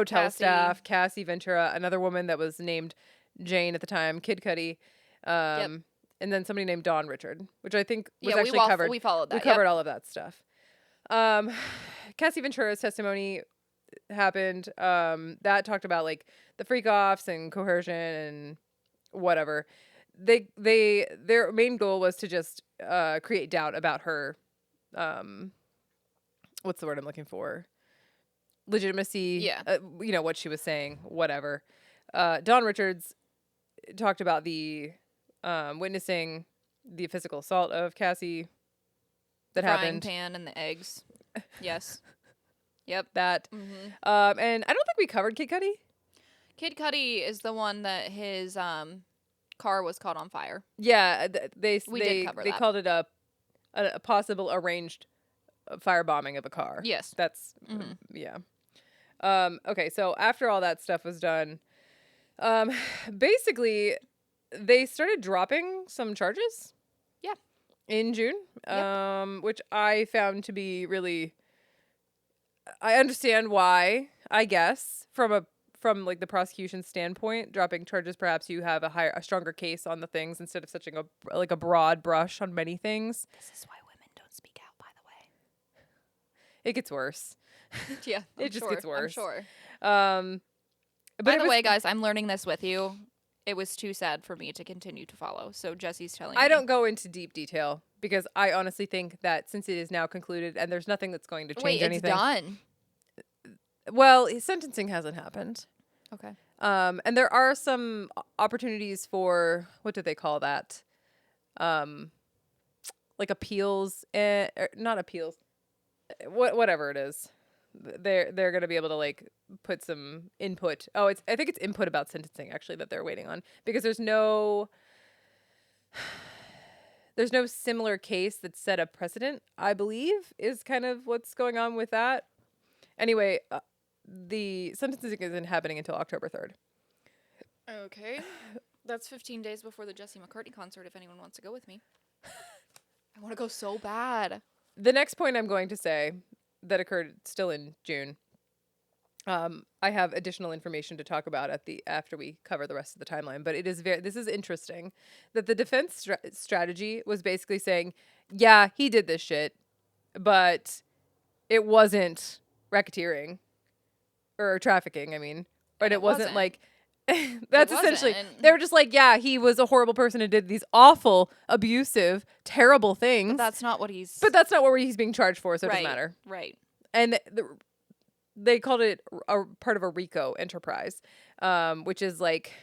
Cassie. staff, Cassie Ventura, another woman that was named Jane at the time, Kid Cudi, and then somebody named Dawn Richard, which I think was actually covered. We followed that. We covered all of that stuff. Cassie Ventura's testimony happened. That talked about like the freak offs and coercion and whatever. Their main goal was to just create doubt about her. What's the word I'm looking for? Legitimacy. Yeah. You know what she was saying. Whatever. Dawn Richards talked about the witnessing the physical assault of Cassie that Frying happened. pan and the eggs. Yes. Yep. That. Mm-hmm. And I don't think we covered Kid Cudi. Kid Cudi is the one that his car was caught on fire. Yeah, We did cover they that. called it a possible arranged firebombing of a car. Yes. That's Mhm. yeah. Okay, so after all that stuff was done, basically they started dropping some charges. Yeah. In June, Yep. which I found to be really. I understand why. I guess from like the prosecution standpoint, dropping charges, perhaps you have a stronger case on the things instead of such a broad brush on many things. This is why women don't speak out, by the way. It gets worse. Yeah. It just gets worse. I'm sure. But By the way, guys, I'm learning this with you. It was too sad for me to continue to follow. So Jesse's telling me. I don't go into deep detail because I honestly think that since it is now concluded and there's nothing that's going to change anything. It's done. Well, his sentencing hasn't happened. Okay. And there are some opportunities for, what do they call that? Like appeals, not appeals, whatever it is. They're going to be able to like put some input. Oh, I think it's input about sentencing actually that they're waiting on because there's no similar case that set a precedent, I believe, is kind of what's going on with that. Anyway, the sentencing isn't happening until October 3rd. Okay. That's 15 days before the Jesse McCartney concert if anyone wants to go with me. I want to go so bad. The next point I'm going to say that occurred still in June. I have additional information to talk about after we cover the rest of the timeline, but this is interesting that the defense strategy was basically saying, yeah, he did this shit, but it wasn't racketeering or trafficking, I mean, but it wasn't like that's essentially they were just like, yeah, he was a horrible person and did these awful, abusive, terrible things. But that's not what he's being charged for, so it doesn't matter. Right. And they called it a part of a RICO enterprise, which is like,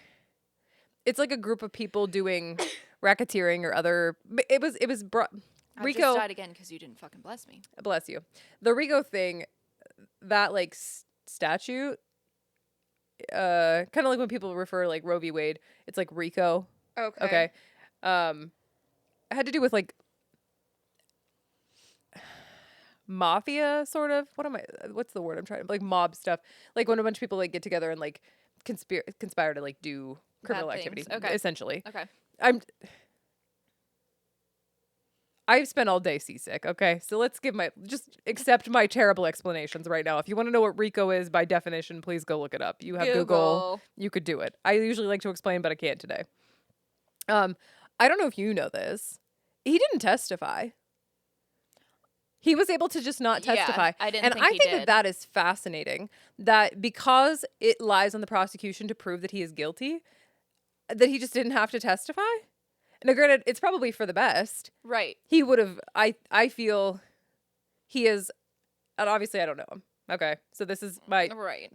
it's like a group of people doing racketeering or other. It was I RICO. just died again because you didn't fucking bless me. Bless you. The RICO thing, that like statute, kind of like when people refer like Roe v. Wade, it's like RICO. Okay. It had to do with like mafia sort of. What's the word I'm trying to, like mob stuff. Like when a bunch of people like get together and like conspire to like do criminal activity. Okay. Essentially. Okay. I've spent all day seasick, okay? So let's just accept my terrible explanations right now. If you want to know what RICO is by definition, please go look it up. You have Google. You could do it. I usually like to explain, but I can't today. I don't know if you know this. He didn't testify. He was able to just not testify. Yeah, I didn't think he did. that is fascinating, that because it lies on the prosecution to prove that he is guilty, that he just didn't have to testify. Now, granted, it's probably for the best. Right. He would have, I feel he is, and obviously I don't know him. Okay. So this is my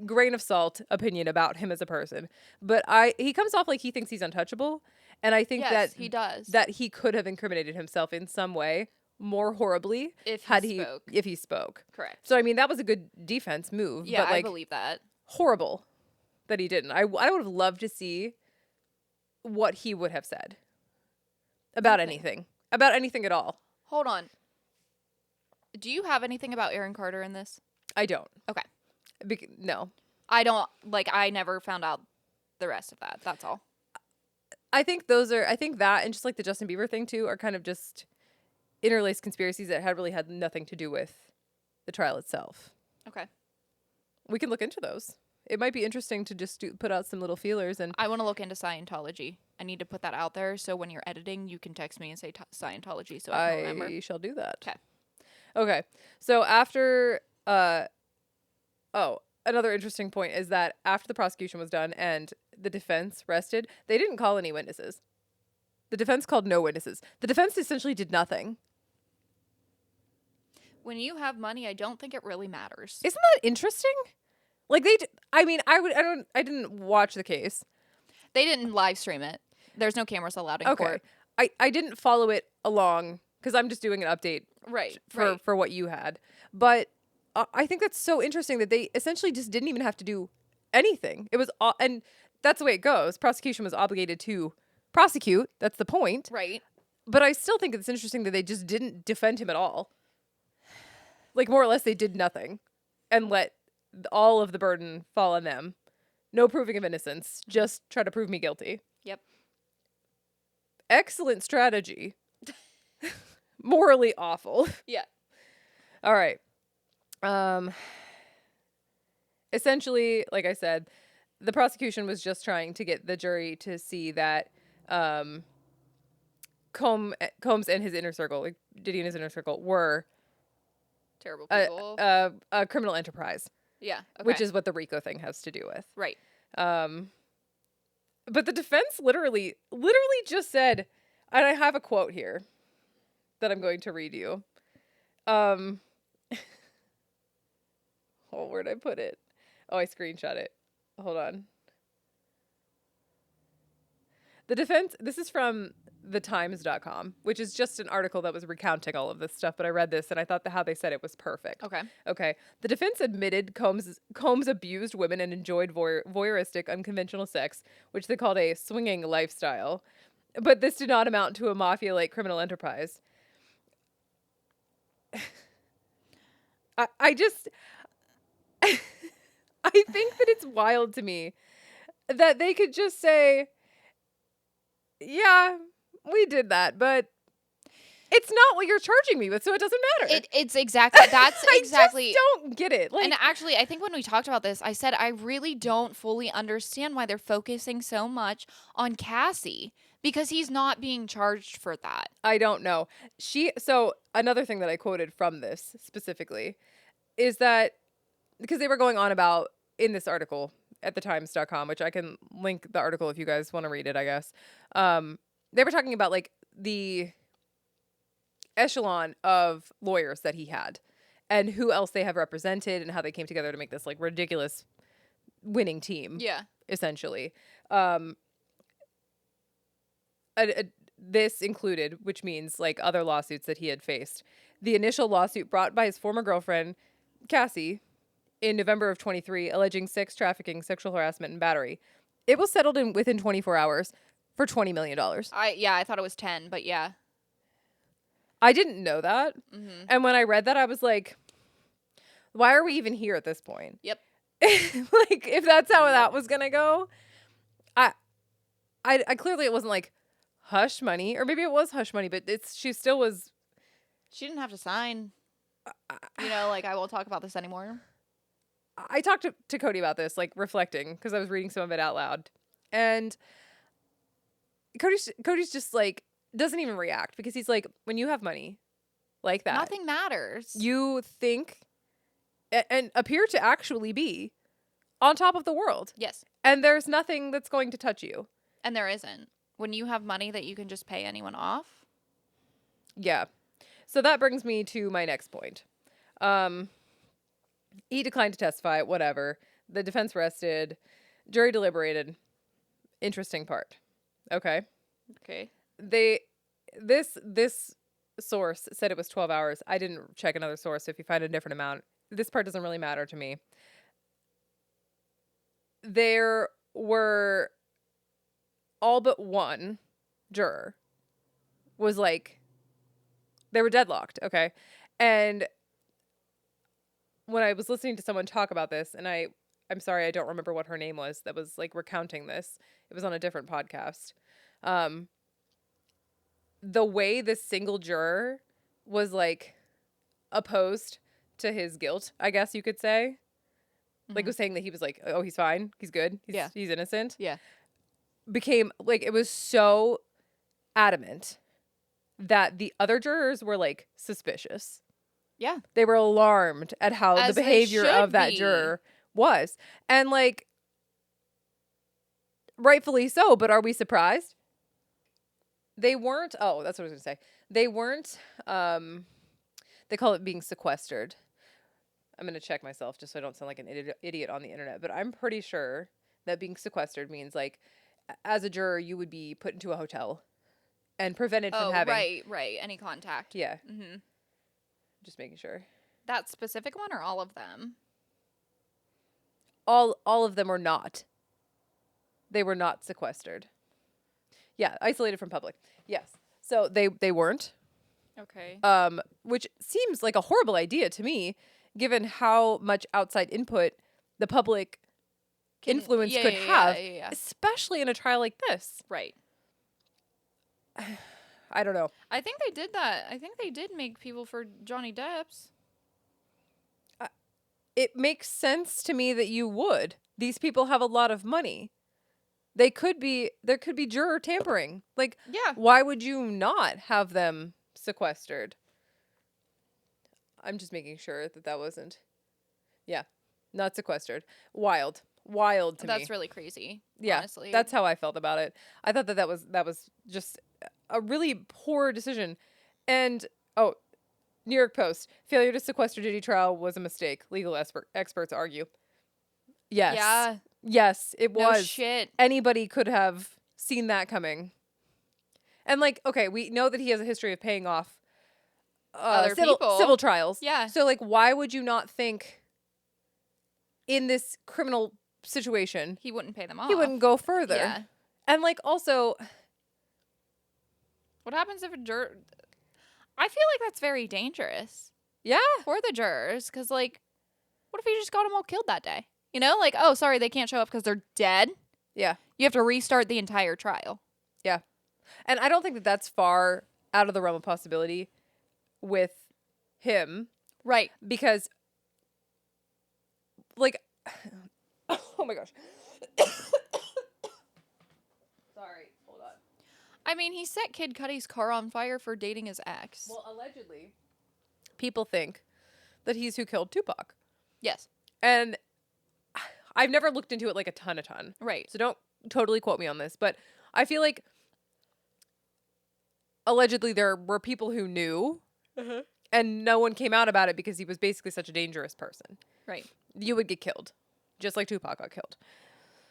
grain of salt opinion about him as a person. But he comes off like he thinks he's untouchable. And I think he does. that he could have incriminated himself in some way more horribly If had he spoke. if he spoke. Correct. So I mean, that was a good defense move. Yeah, but like, I believe that. horrible that he didn't. I would have loved to see what he would have said about anything at all. Hold on. Do you have anything about Aaron Carter in this? I don't. Okay. No. I don't, like, I never found out the rest of that. That's all. I think that and just like the Justin Bieber thing too are kind of just interlaced conspiracies that really had nothing to do with the trial itself. Okay. We can look into those. It might be interesting to just put out some little feelers. And I want to look into Scientology. I need to put that out there so when you're editing, you can text me and say Scientology so I can remember. I shall do that. Okay. Okay. So after, another interesting point is that after the prosecution was done and the defense rested, they didn't call any witnesses. The defense called no witnesses. The defense essentially did nothing. When you have money, I don't think it really matters. Isn't that interesting? Like I didn't watch the case. They didn't live stream it. There's no cameras allowed in court. I didn't follow it along because I'm just doing an update for what you had. But I think that's so interesting that they essentially just didn't even have to do anything. It was and that's the way it goes. Prosecution was obligated to prosecute. That's the point. Right. But I still think it's interesting that they just didn't defend him at all. Like, more or less, they did nothing and let all of the burden fall on them. No proving of innocence. Just try to prove me guilty. Yep. Excellent strategy. Morally awful. Yeah. All right. Essentially, like I said, the prosecution was just trying to get the jury to see that Combs and his inner circle, like Diddy and his inner circle, were terrible people. A criminal enterprise. Yeah. Okay. Which is what the RICO thing has to do with. Right. But the defense literally just said, and I have a quote here that I'm going to read you. Oh, where'd I put it? Oh, I screenshot it. Hold on. The defense, this is from thetimes.com, which is just an article that was recounting all of this stuff, but I read this and I thought how they said it was perfect. Okay. The defense admitted Combs abused women and enjoyed voyeuristic, unconventional sex, which they called a swinging lifestyle. But this did not amount to a mafia-like criminal enterprise. I think that it's wild to me that they could just say, yeah, we did that, but it's not what you're charging me with, so it doesn't matter. It's exactly, that's exactly. I just don't get it. And actually, I think when we talked about this, I said I really don't fully understand why they're focusing so much on Cassie, because he's not being charged for that. I don't know. So another thing that I quoted from this specifically is that, because they were going on about in this article at thetimes.com, which I can link the article if you guys want to read it, I guess. They were talking about like the echelon of lawyers that he had and who else they have represented and how they came together to make this like ridiculous winning team. Yeah. Essentially. This included, which means like other lawsuits that he had faced. The initial lawsuit brought by his former girlfriend, Cassie, in November of 23, alleging sex trafficking, sexual harassment, and battery. It was settled within 24 hours for $20 million. I thought it was 10, but yeah. I didn't know that. Mm-hmm. And when I read that, I was like, why are we even here at this point? Yep. Like, if that's how that was going to go, I clearly it wasn't like hush money, or maybe it was hush money, but she still was. She didn't have to sign, like, I won't talk about this anymore. I talked to Cody about this, like, reflecting, because I was reading some of it out loud. And Cody's just, like, doesn't even react, because he's like, when you have money like that, nothing matters. You think and appear to actually be on top of the world. Yes. And there's nothing that's going to touch you. And there isn't. When you have money that you can just pay anyone off. Yeah. So that brings me to my next point. He declined to testify, whatever. The defense rested. Jury deliberated. Interesting part. Okay. Okay. This source said it was 12 hours. I didn't check another source. So if you find a different amount, this part doesn't really matter to me. There were all but one juror was like, they were deadlocked. Okay. And when I was listening to someone talk about this, and I'm sorry, I don't remember what her name was that was like recounting this. It was on a different podcast. The way this single juror was like opposed to his guilt, I guess you could say. Like was saying that he was like, oh, he's fine. He's good. He's innocent. Yeah. Became like, it was so adamant that the other jurors were like suspicious. Yeah. They were alarmed at how As the they behavior of should that be. juror was. And like, rightfully so, but are we surprised? They weren't, oh, that's what I was going to say. They weren't, they call it being sequestered. I'm going to check myself just so I don't sound like an idiot on the internet, but I'm pretty sure that being sequestered means like, as a juror, you would be put into a hotel and prevented from having. Right. Any contact. Yeah. Mm-hmm. Just making sure. That specific one or all of them? All of them were not. They were not sequestered. Yeah, isolated from public. Yes. So they weren't. Okay. Which seems like a horrible idea to me, given how much outside input the public influence could have, especially in a trial like this. Right. I don't know. I think they did that. I think they did make people for Johnny Depp's. It makes sense to me that you would. These people have a lot of money. There could be juror tampering. Like, yeah. Why would you not have them sequestered? I'm just making sure that wasn't. Yeah, not sequestered. Wild to me. That's really crazy. Yeah, honestly. That's how I felt about it. I thought that was just a really poor decision. And New York Post, failure to sequester Diddy trial was a mistake. Legal experts argue. Yes. Yeah. Yes, it was. No shit. Anybody could have seen that coming. And like, okay, we know that he has a history of paying off other people. Civil trials. Yeah. So like, why would you not think in this criminal situation he wouldn't pay them off? He wouldn't go further. Yeah. And like, also, what happens if a juror? I feel like that's very dangerous. Yeah. For the jurors, because like, what if he just got them all killed that day? You know, like, oh, sorry, they can't show up because they're dead. Yeah. You have to restart the entire trial. Yeah. And I don't think that that's far out of the realm of possibility with him. Right. Because, like, oh my gosh. Sorry, hold on. I mean, he set Kid Cudi's car on fire for dating his ex. Well, allegedly, people think that he's who killed Tupac. Yes. And I've never looked into it like a ton. Right. So don't totally quote me on this, but I feel like allegedly there were people who knew and no one came out about it because he was basically such a dangerous person. Right. You would get killed, just like Tupac got killed.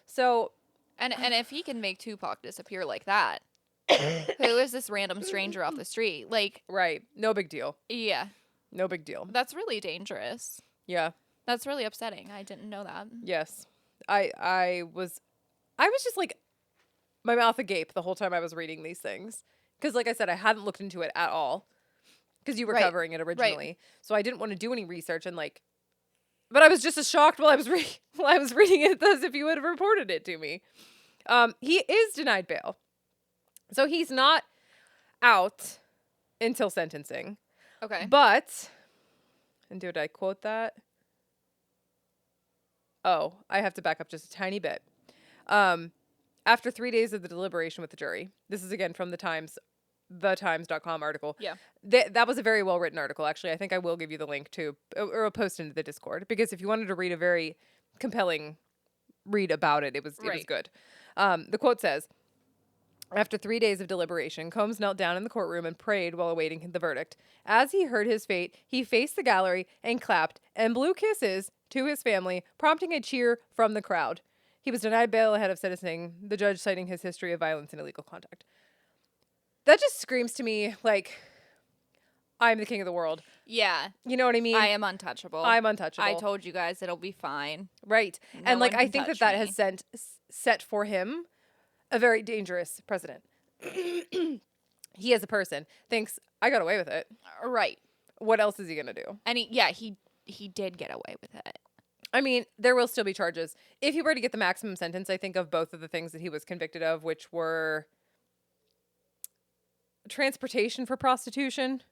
So, and if he can make Tupac disappear like that, who is this random stranger off the street? Like, right. No big deal. Yeah. No big deal. That's really dangerous. Yeah. That's really upsetting. I didn't know that. Yes. I was just like my mouth agape the whole time I was reading these things. Because like I said, I hadn't looked into it at all. Because you were covering it originally. Right. So I didn't want to do any research and like, but I was just as shocked while I was reading it as if you would have reported it to me. He is denied bail. So he's not out until sentencing. Okay. But, and did I quote that? Oh, I have to back up just a tiny bit. After 3 days of the deliberation with the jury, this is again from the Times.com article. Yeah. That was a very well written article. Actually, I think I will give you the link to, or a post into the Discord, because if you wanted to read a very compelling read about it, it was good. The quote says, after 3 days of deliberation, Combs knelt down in the courtroom and prayed while awaiting the verdict. As he heard his fate, he faced the gallery and clapped and blew kisses to his family, prompting a cheer from the crowd. He was denied bail ahead of sentencing, the judge citing his history of violence and illegal conduct. That just screams to me like, I'm the king of the world. Yeah. You know what I mean? I am untouchable. I'm untouchable. I told you guys it'll be fine. Right. No and like one I can think touch that me. has set for him a very dangerous precedent. He as a person thinks I got away with it. Right. What else is he going to do? And he did get away with it. I mean, there will still be charges. If he were to get the maximum sentence, I think of both of the things that he was convicted of, which were transportation for prostitution.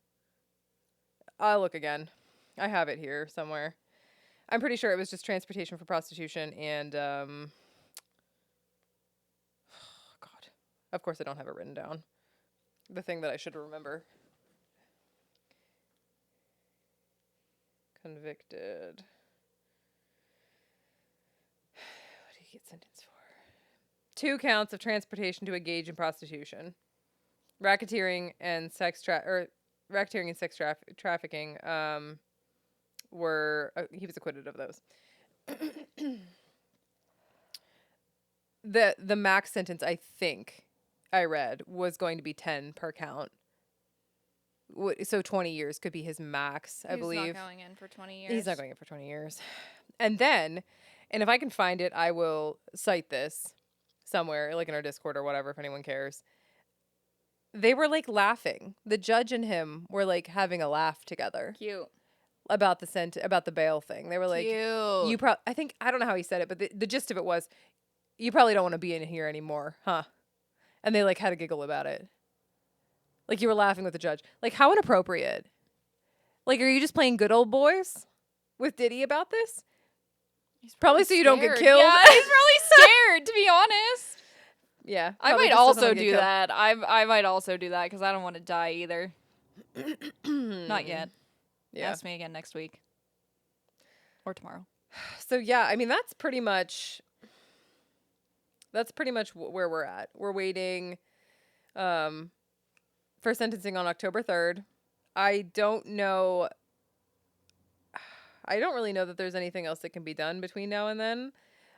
I'll look again. I have it here somewhere. I'm pretty sure it was just transportation for prostitution and God. Of course I don't have it written down. The thing that I should remember. Convicted. What did he get sentenced for? 2 counts of transportation to engage in prostitution. Racketeering and sex trafficking were he was acquitted of those. The max sentence I think I read was going to be 10 per count. So 20 years could be his max, I believe. He's not going in for 20 years. He's not going in for 20 years. And then, and if I can find it, I will cite this somewhere, like in our Discord or whatever, if anyone cares. They were like laughing. The judge and him were like having a laugh together. Cute. About the bail thing. They were like, Cute. I don't know how he said it, but the gist of it was, you probably don't want to be in here anymore, huh? And they like had a giggle about it. Like you were laughing with the judge. Like how inappropriate. Like, are you just playing good old boys with Diddy about this? He's probably so you don't get killed. Yeah, he's really scared, to be honest. Yeah. I might also do that. I might also do that because I don't want to die either. Not yet. Yeah. Ask me again next week. Or tomorrow. So yeah, I mean that's pretty much where we're at. We're waiting for sentencing on October 3rd. I don't really know that there's anything else that can be done between now and then,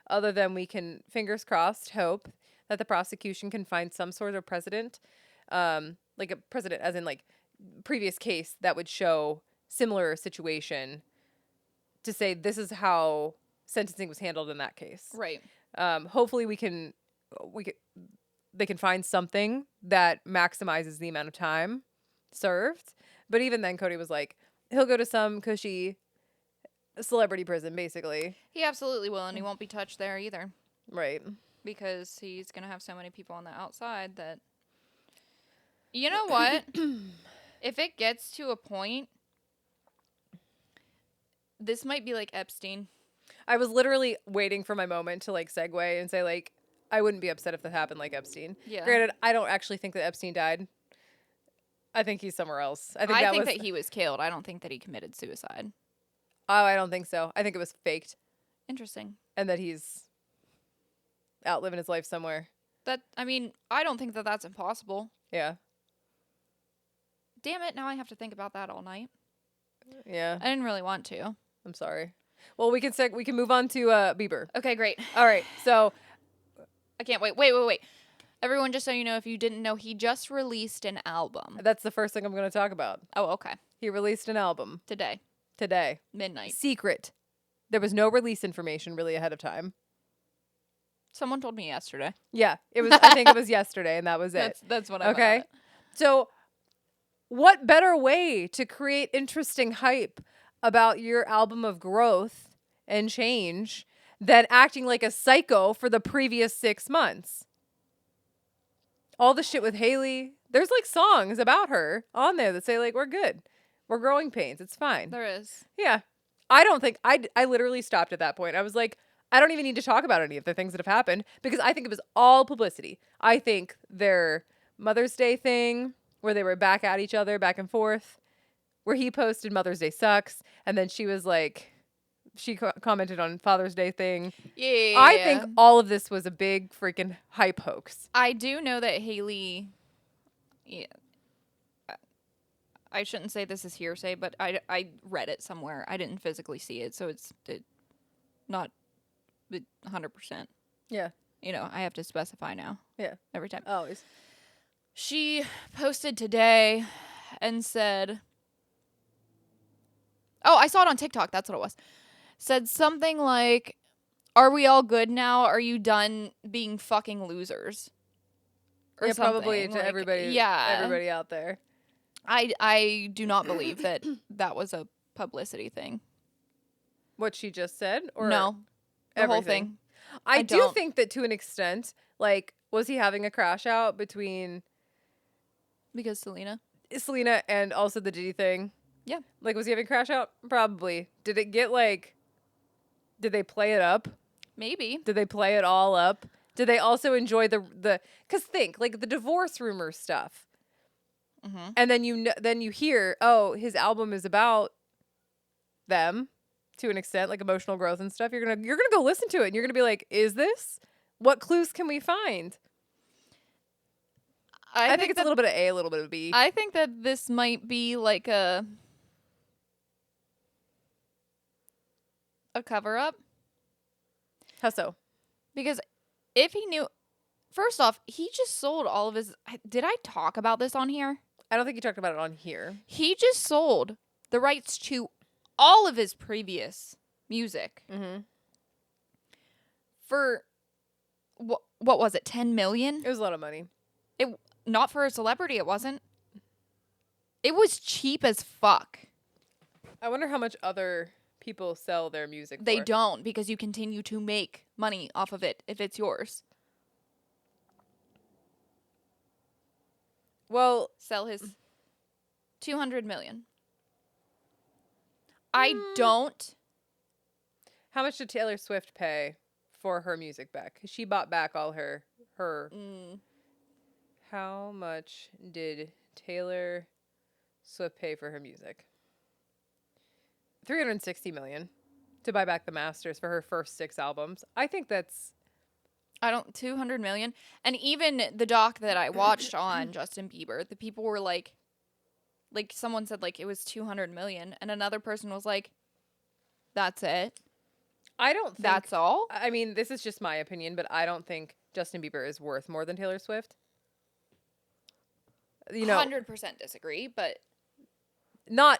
other than we can, fingers crossed, hope that the prosecution can find some sort of precedent, like a precedent as in like previous case that would show similar situation to say this is how sentencing was handled in that case. Right. Hopefully they can find something that maximizes the amount of time served. But even then, Cody was like, he'll go to some cushy celebrity prison, basically. He absolutely will, and he won't be touched there either. Right. Because he's going to have so many people on the outside that... You know what? If it gets to a point... This might be like Epstein. I was literally waiting for my moment to like segue and say like, I wouldn't be upset if that happened like Epstein. Yeah. Granted, I don't actually think that Epstein died. I think he's somewhere else. I think that he was killed. I don't think that he committed suicide. Oh, I don't think so. I think it was faked. Interesting. And that he's out living his life somewhere. I don't think that that's impossible. Yeah. Damn it, now I have to think about that all night. Yeah. I didn't really want to. I'm sorry. Well, we can move on to Bieber. Okay, great. All right. So I can't wait. Wait. Everyone, just so you know, if you didn't know, he just released an album. That's the first thing I'm going to talk about. Oh, okay. He released an album. Today. Midnight. Secret. There was no release information really ahead of time. Someone told me yesterday. Yeah, it was. I think it was yesterday, and that was it. That's what I Okay. thought. So, what better way to create interesting hype about your album of growth and change than acting like a psycho for the previous 6 months? All the shit with Haley. There's like songs about her on there that say like, we're good. We're growing pains. It's fine. There is. Yeah. I don't think I literally stopped at that point. I was like, I don't even need to talk about any of the things that have happened because I think it was all publicity. I think their Mother's Day thing where they were back at each other, back and forth, where he posted Mother's Day sucks. And then she was like, she commented on Father's Day thing. Yeah. I think all of this was a big freaking hype hoax. I do know that Haley... Yeah. I shouldn't say this is hearsay, but I read it somewhere. I didn't physically see it, so it's not 100%. Yeah. You know, I have to specify now. Yeah. Every time. Always. She posted today and said, Oh, I saw it on TikTok. That's what it was. Said something like, "Are we all good now? Are you done being fucking losers?" Or Yeah, probably something. to Like, everybody. yeah. Everybody out there. I do not believe that that was a publicity thing. What she just said, or No, the whole everything? thing. I I do don't. think that to an extent, like, was he having a crash out between Because Selena. Selena and also the Diddy thing? Yeah. Like, was he having a crash out? Probably. Did it get like? Did they play it up? Maybe. Did they play it all up? Did they also enjoy the? Because think like the divorce rumor stuff, Mm-hmm. and then you hear, oh, his album is about them to an extent, like emotional growth and stuff. You're gonna go listen to it, and you're gonna be like, is this? What clues can we find? I think it's a little bit of A, a little bit of B. I think that this might be like a cover up. How so? Because if he knew, first off, he just sold all of his. Did I talk about this on here? I don't think you talked about it on here. He just sold the rights to all of his previous music Mm-hmm. for what was it, 10 million? It was a lot of money. Not for a celebrity, it wasn't. It was cheap as fuck. I wonder how much other people sell their music They for. don't, because you continue to make money off of it if it's yours. Well, Sell his 200 million. I don't. how much did Taylor Swift pay for her music back? 'Cause she bought back all her. How much did Taylor Swift pay for her music? 360 million to buy back the masters for her first 6 albums. I think that's 200 million. And even the doc that I watched on Justin Bieber, the people were like someone said like it was 200 million, and another person was like, that's it. I don't think That's all. I mean, this is just my opinion, but I don't think Justin Bieber is worth more than Taylor Swift. You know, 100% disagree, but not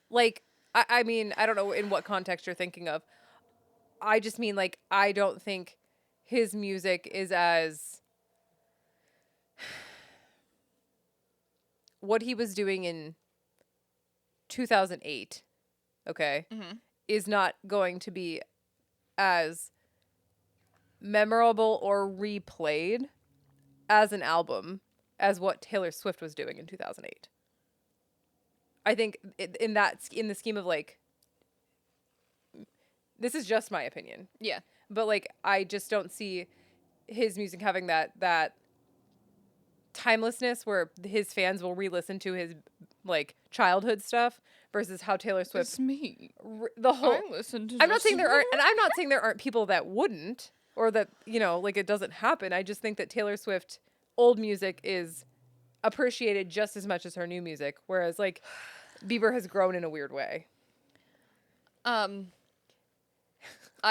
like I mean, I don't know in what context you're thinking of. I just mean like I don't think his music is as what he was doing in 2008, okay, is not going to be as memorable or replayed as an album as what Taylor Swift was doing in 2008. I think in the scheme of like, this is just my opinion, yeah. but like I just don't see his music having that timelessness where his fans will re-listen to his like childhood stuff versus how Taylor Swift It's me. the whole. I listen to I'm not saying Justin there aren't, and I'm not saying there aren't people that wouldn't, or that, you know, like it doesn't happen. I just think that Taylor Swift old music is appreciated just as much as her new music, whereas like Bieber has grown in a weird way. I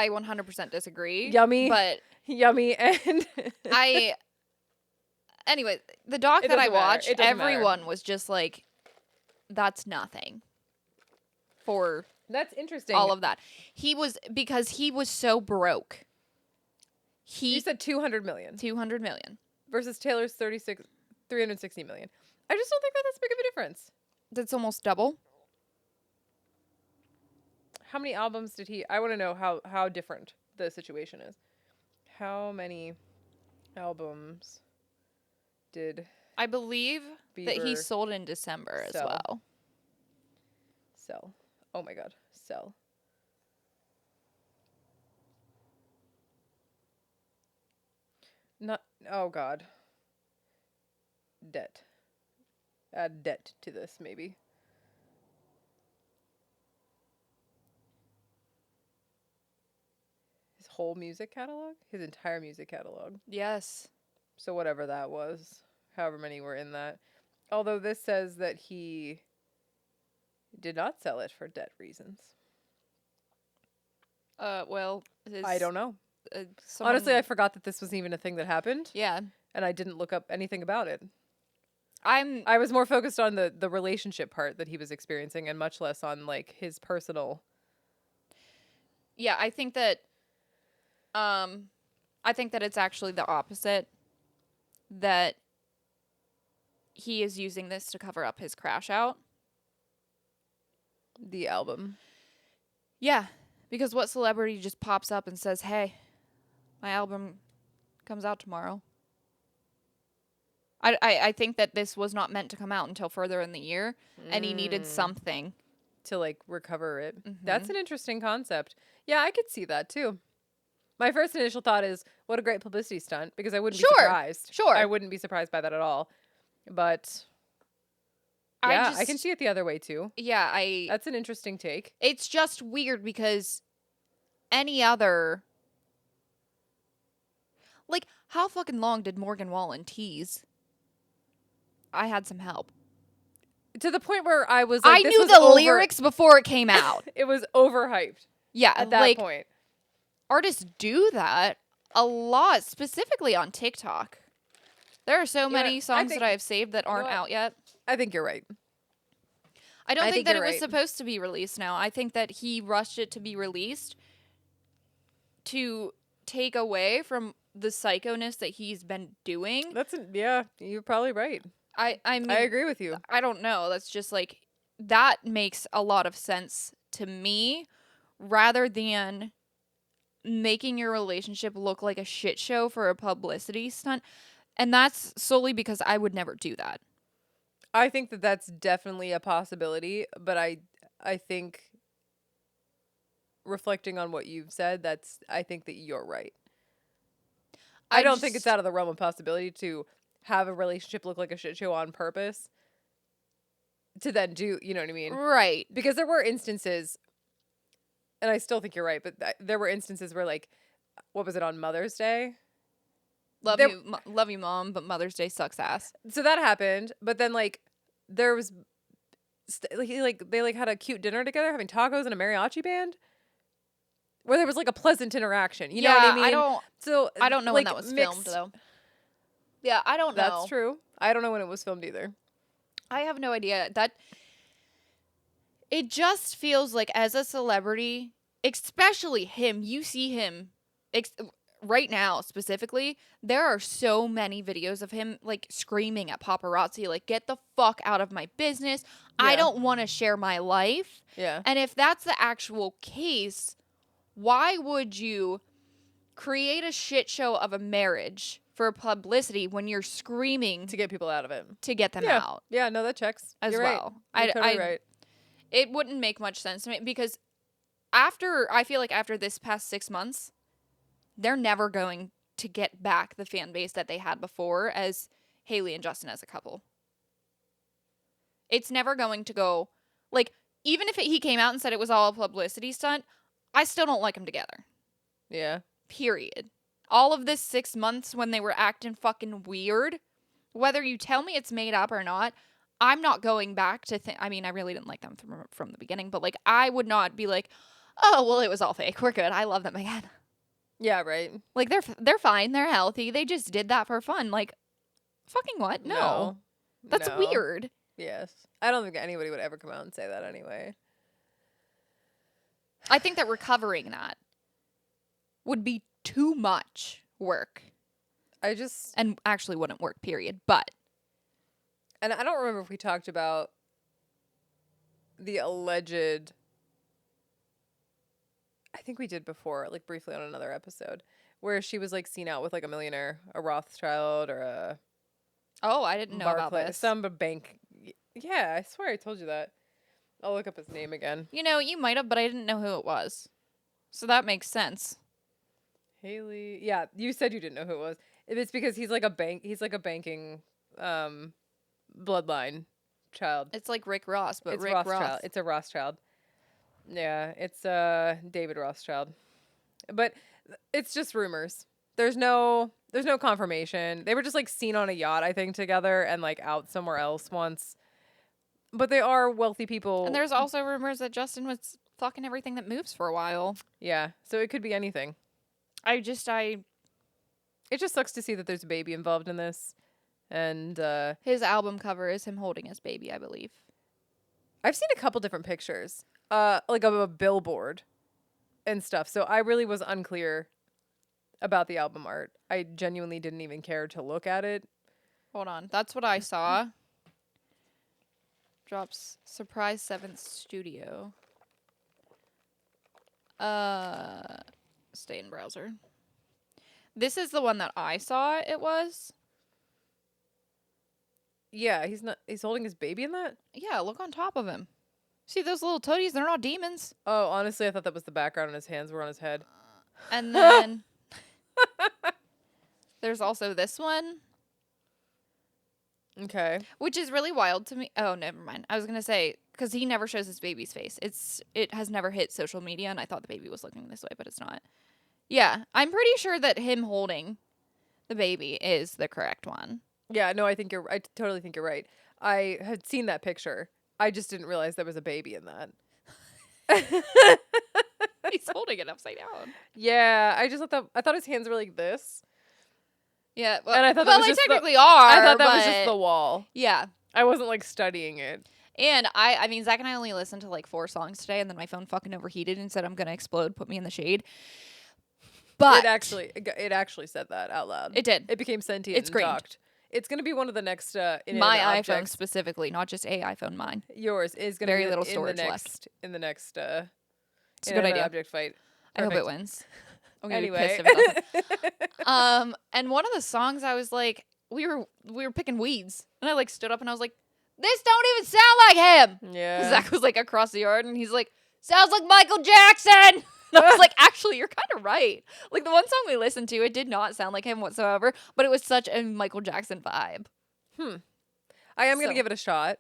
100% disagree. Yummy. But Yummy and anyway, the doc It that I doesn't matter. watched, It doesn't matter. everyone was just like, that's nothing for that's interesting. all of that. Because he was so broke. You said 200 million 200 million. versus Taylor's 360 million. I just don't think that's big of a difference. That's almost double. How many albums did he? I want to know how different the situation is. How many albums did I believe that he Bieber sold in December as sell? well. Sell? Oh my God, sell. Not. Oh God. Debt. Add debt to this, maybe. His whole music catalog? His entire music catalog. Yes. So whatever that was, however many were in that. Although this says that he did not sell it for debt reasons. Well, I don't know. someone- Honestly, I forgot that this was even a thing that happened, Yeah. and I didn't look up anything about it. I was more focused on the relationship part that he was experiencing and much less on like his personal. Yeah, I think that it's actually the opposite, that he is using this to cover up his crash out. The album. Yeah, because what celebrity just pops up and says, "Hey, my album comes out tomorrow"? I think that this was not meant to come out until further in the year, and he needed something to like recover it. Mm-hmm. That's an interesting concept. Yeah, I could see that too. My first initial thought is, what a great publicity stunt, because I wouldn't be surprised. Sure. I wouldn't be surprised by that at all. But yeah, I can see it the other way too. Yeah, That's an interesting take. It's just weird because any other, like, how fucking long did Morgan Wallen tease? I had some help. To the point where I was like, I knew the lyrics before it came out. It was overhyped. Yeah, at that point. Artists do that a lot, specifically on TikTok. There are so many songs that I have saved that aren't out yet. I think you're right. I don't think that it was supposed to be released now. I think that he rushed it to be released to take away from the psychoness that he's been doing. Yeah, you're probably right. I mean, I agree with you. I don't know. That's just like, that makes a lot of sense to me, rather than making your relationship look like a shit show for a publicity stunt. And that's solely because I would never do that. I think that that's definitely a possibility, but I think, reflecting on what you've said, I think that you're right. I don't think it's out of the realm of possibility to have a relationship look like a shit show on purpose to then do, you know what I mean? Right. Because there were instances, and I still think you're right, but there were instances where, like, what was it, on Mother's Day? Love you, Mom, but Mother's Day sucks ass. So that happened, but then, like, there was, they had a cute dinner together, having tacos and a mariachi band, where there was, like, a pleasant interaction. You know what I mean? I don't know when that was mixed, filmed, though. Yeah, I don't know. That's true. I don't know when it was filmed either. I have no idea. It just feels like, as a celebrity, especially him, you see him right now specifically, there are so many videos of him like screaming at paparazzi, like, "Get the fuck out of my business. Yeah. I don't want to share my life." Yeah. And if that's the actual case, why would you create a shit show of a marriage for publicity when you're screaming to get people out of it, to get them out? Yeah, no, that checks as You're well. Right. You're totally right. It wouldn't make much sense to me, because I feel like after this past 6 months, they're never going to get back the fan base that they had before as Hailey and Justin as a couple. It's never going to go, like, even if he came out and said it was all a publicity stunt, I still don't like them together. Yeah. Period. All of this 6 months when they were acting fucking weird, whether you tell me it's made up or not, I'm not going back to I mean, I really didn't like them from the beginning, but, like, I would not be like, "Oh, well, it was all fake. We're good. I love them again." Yeah, right. Like, they're fine. They're healthy. They just did that for fun. Like, fucking what? No. That's weird. Yes. I don't think anybody would ever come out and say that anyway. I think that recovering that would be too much work. And actually wouldn't work, period. But. And I don't remember if we talked about the alleged. I think we did before, like, briefly on another episode, where she was, like, seen out with, like, a millionaire, a Rothschild or a. Oh, I didn't know about this. Some bank. Yeah, I swear I told you that. I'll look up his name again. You know, you might have, but I didn't know who it was. So that makes sense. Hailey. Yeah, you said you didn't know who it was. It's because he's like a banking bloodline child. It's like Rick Ross, but it's Rick Rothschild. Ross. It's a Rothschild. Yeah, it's David Rothschild. But it's just rumors. There's no confirmation. They were just, like, seen on a yacht, I think, together, and, like, out somewhere else once. But they are wealthy people. And there's also rumors that Justin was fucking everything that moves for a while. Yeah, so it could be anything. It just sucks to see that there's a baby involved in this. And His album cover is him holding his baby, I believe. I've seen a couple different pictures, like of a billboard and stuff. So I really was unclear about the album art. I genuinely didn't even care to look at it. Hold on. That's what I saw. Drops surprise 7th studio. Stay in browser. This is the one that I saw it was. Yeah, he's holding his baby in that? Yeah, look on top of him. See those little toadies? They're not demons. Oh, honestly, I thought that was the background and his hands were on his head. And then there's also this one. Okay. Which is really wild to me. Oh, never mind. I was going to say, because he never shows his baby's face. It has never hit social media, and I thought the baby was looking this way, but it's not. Yeah, I'm pretty sure that him holding the baby is the correct one. Yeah, no, I totally think you're right. I had seen that picture. I just didn't realize there was a baby in that. He's holding it upside down. Yeah, I thought his hands were like this. Yeah, well, and I thought that was they just technically are. I thought that was just the wall. Yeah. I wasn't like studying it. And I mean, Zach and I only listened to like 4 songs today, and then my phone fucking overheated and said, I'm going to explode, put me in the shade. But it actually said that out loud. It did. It became sentient It screamed. and talked. It's going to be one of the next my iPhone objects. specifically, not just a iPhone, mine. Yours is going to be very little storage left in the next it's a good idea. object fight. I hope it wins. I'm gonna Anyway. be pissed if it doesn't. And one of the songs I was like, we were picking weeds, and I like stood up and I was like, this don't even sound like him. Yeah. Zach was like across the yard, and he's like, sounds like Michael Jackson. And I was like, actually, you're kind of right. Like the one song we listened to, it did not sound like him whatsoever, but it was such a Michael Jackson vibe. I am gonna give it a shot.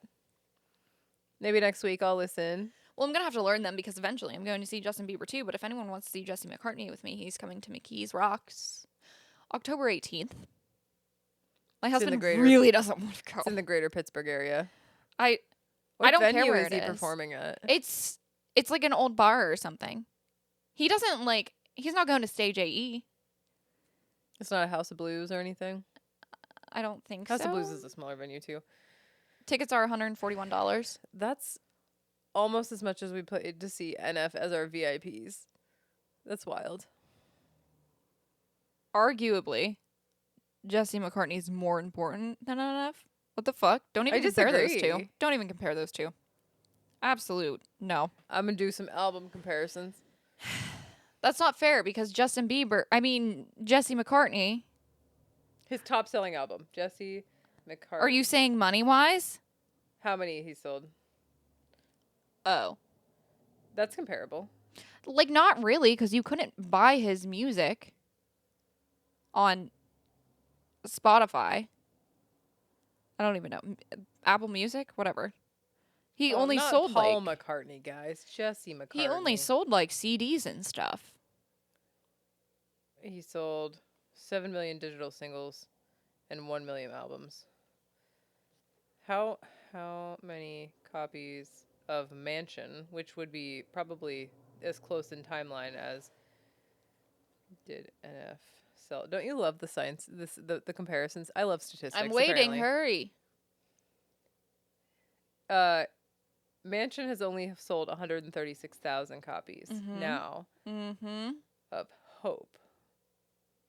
Maybe next week I'll listen. Well, I'm going to have to learn them because eventually I'm going to see Justin Bieber too. But if anyone wants to see Jesse McCartney with me, he's coming to McKees Rocks October 18th. My husband really doesn't want to go. It's in the greater Pittsburgh area. I What don't care venue where is it he is. performing at? It's like an old bar or something. He doesn't he's not going to Stage AE. It's not a House of Blues or anything? I don't think House so. of Blues is a smaller venue too. Tickets are $141. That's almost as much as we paid to see NF as our VIPs. That's wild. Arguably, Jesse McCartney is more important than NF. What the fuck? Don't even compare those two. disagree. Don't even compare those two. Absolute no. I'm gonna do some album comparisons. That's not fair because Jesse McCartney. His top selling album, Jesse McCartney. Are you saying money wise? How many he sold? Oh. That's comparable. Like, not really, because you couldn't buy his music on Spotify. I don't even know. Apple Music? Whatever. He only not sold Paul McCartney, guys. Jesse McCartney. He only sold like CDs and stuff. He sold 7 million digital singles and 1 million albums. How many copies of Mansion, which would be probably as close in timeline as did NF sell? Don't you love the science? The comparisons. I love statistics. I'm waiting. Apparently. Hurry. Mansion has only sold 136,000 copies now of Hope,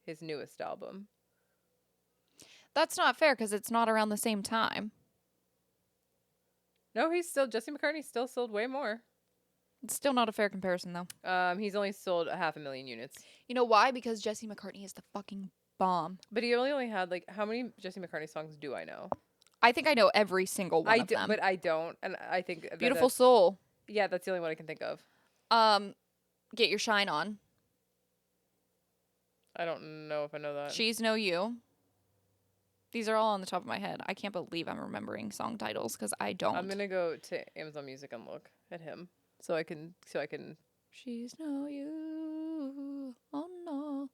his newest album. That's not fair because it's not around the same time. No, Jesse McCartney still sold way more. It's still not a fair comparison, though. He's only sold 500,000 units. You know why? Because Jesse McCartney is the fucking bomb. But he only had, how many Jesse McCartney songs do I know? I think I know every single one of them. But I don't, and I think... Beautiful Soul. Yeah, that's the only one I can think of. Get Your Shine On. I don't know if I know that. She's No You. These are all on the top of my head. I can't believe I'm remembering song titles because I don't. I'm gonna go to Amazon Music and look at him so I can. She's no you. Oh no.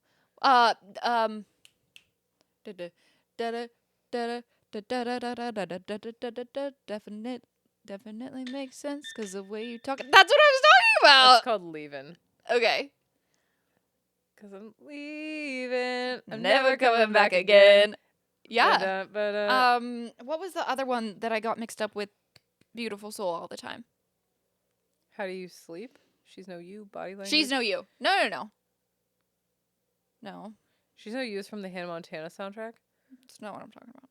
Definitely makes sense because the way you talk. That's what I was talking about. It's called Leavin'. Okay. Cause I'm leaving. I'm never coming back again. Yeah. Ba-da. What was the other one that I got mixed up with Beautiful Soul all the time? How do you sleep? She's no you. Body language. She's No You. No. No, She's no you is from the Hannah Montana soundtrack. it's not what I'm talking about.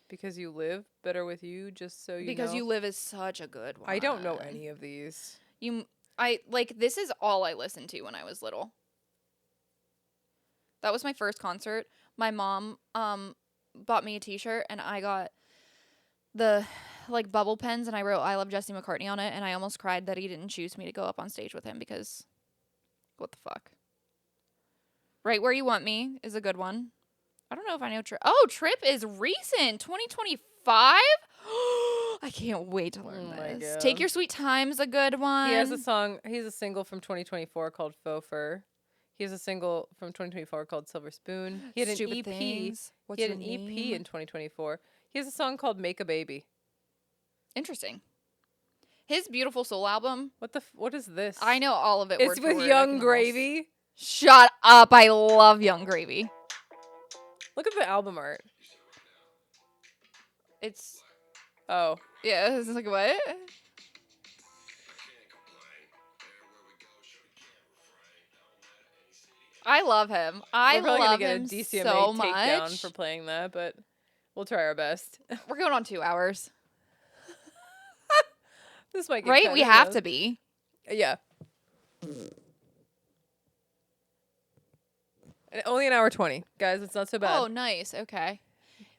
Because you live better with you. Just so you Because know. You Live is such a good one. I don't know any of these. This is all I listened to when I was little. That was my first concert. My mom bought me a t-shirt and I got the like bubble pens and I wrote I love Jesse McCartney on it and I almost cried that he didn't choose me to go up on stage with him because what the fuck. Right Where You Want Me is a good one. I don't know if I know Trip. Oh, Trip is recent. 2025? I can't wait to learn Oh my this. God. Take Your Sweet Time's a good one. He has a song. He's a single from 2024 called Faux Fur. He has a single from 2024 called Silver Spoon. He had an Stupid EP. Things. What's He had Your an EP Name? in 2024. He has a song called Make a Baby. Interesting. His Beautiful Soul album. What is this? I know all of it. It's word for with word. I Young can Gravy. Shut up. I love Young Gravy. Look at the album art. It's Oh. yeah, it's like what? I love him. I We're probably love gonna him get a DCMA so takedown much. for playing that, but we'll try our best. We're going on 2 hours, This might get right? cut We in have those. to be. Yeah. And only an hour 20, guys. It's not so bad. Oh, nice. Okay.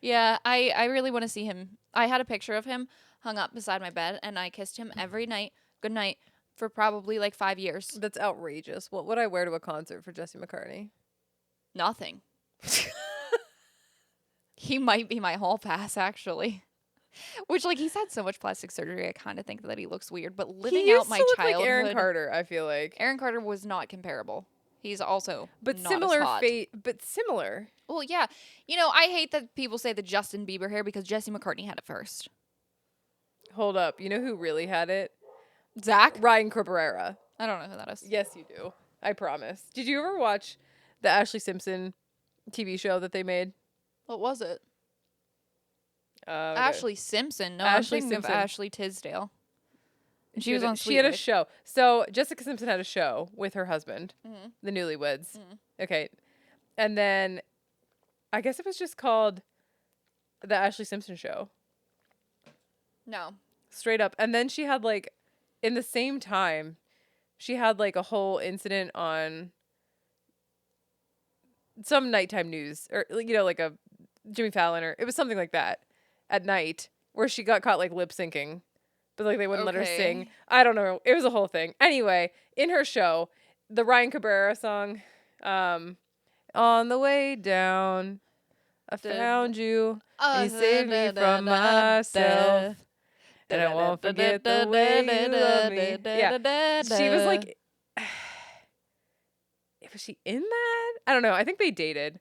Yeah, I really want to see him. I had a picture of him hung up beside my bed, and I kissed him every night. Good night for probably like 5 years. That's outrageous. What would I wear to a concert for Jesse McCartney? Nothing. He might be my hall pass, actually. Which, like, he's had so much plastic surgery, I kind of think that he looks weird. But living He out used my to look childhood, like Aaron Carter, I feel like. Aaron Carter was not comparable. He's also But not similar as hot. fate, but similar. Well, yeah. You know, I hate that people say the Justin Bieber hair because Jesse McCartney had it first. Hold up. You know who really had it? Zach? Ryan Cabrera. I don't know who that is. Yes, you do. I promise. Did you ever watch the Ashley Simpson TV show that they made? What was it? Okay. Ashley Simpson. No, Ashley I'm thinking Simpson. of Ashley Tisdale. She was had a- on She had a Sweet show. So Jessica Simpson had a show with her husband, Mhm. the Newlyweds. Mhm. Okay. And then I guess it was just called the Ashley Simpson Show. No. Straight up. And then she had like in the same time, she had like a whole incident on some nighttime news or like a Jimmy Fallon or it was something like that at night where she got caught like lip syncing. But like they wouldn't let her sing. Okay. I don't know. It was a whole thing. Anyway, in her show, the Ryan Cabrera song, On the Way Down, I found you. You saved me from myself. And I won't forget the way you love me. Yeah. She was like, was she in that? I don't know. I think they dated.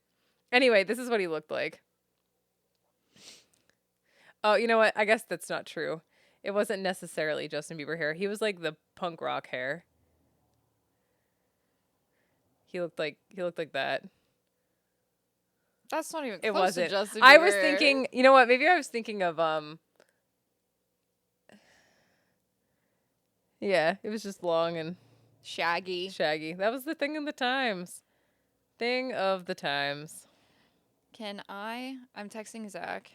Anyway, this is what he looked like. Oh, you know what? I guess that's not true. It wasn't necessarily Justin Bieber hair. He was like the punk rock hair. He looked like that. That's not even It close wasn't. to Justin Bieber. I was thinking, you know what? Maybe I was thinking of yeah, it was just long and Shaggy. shaggy. That was the thing of the times. Thing of the times. I'm texting Zach.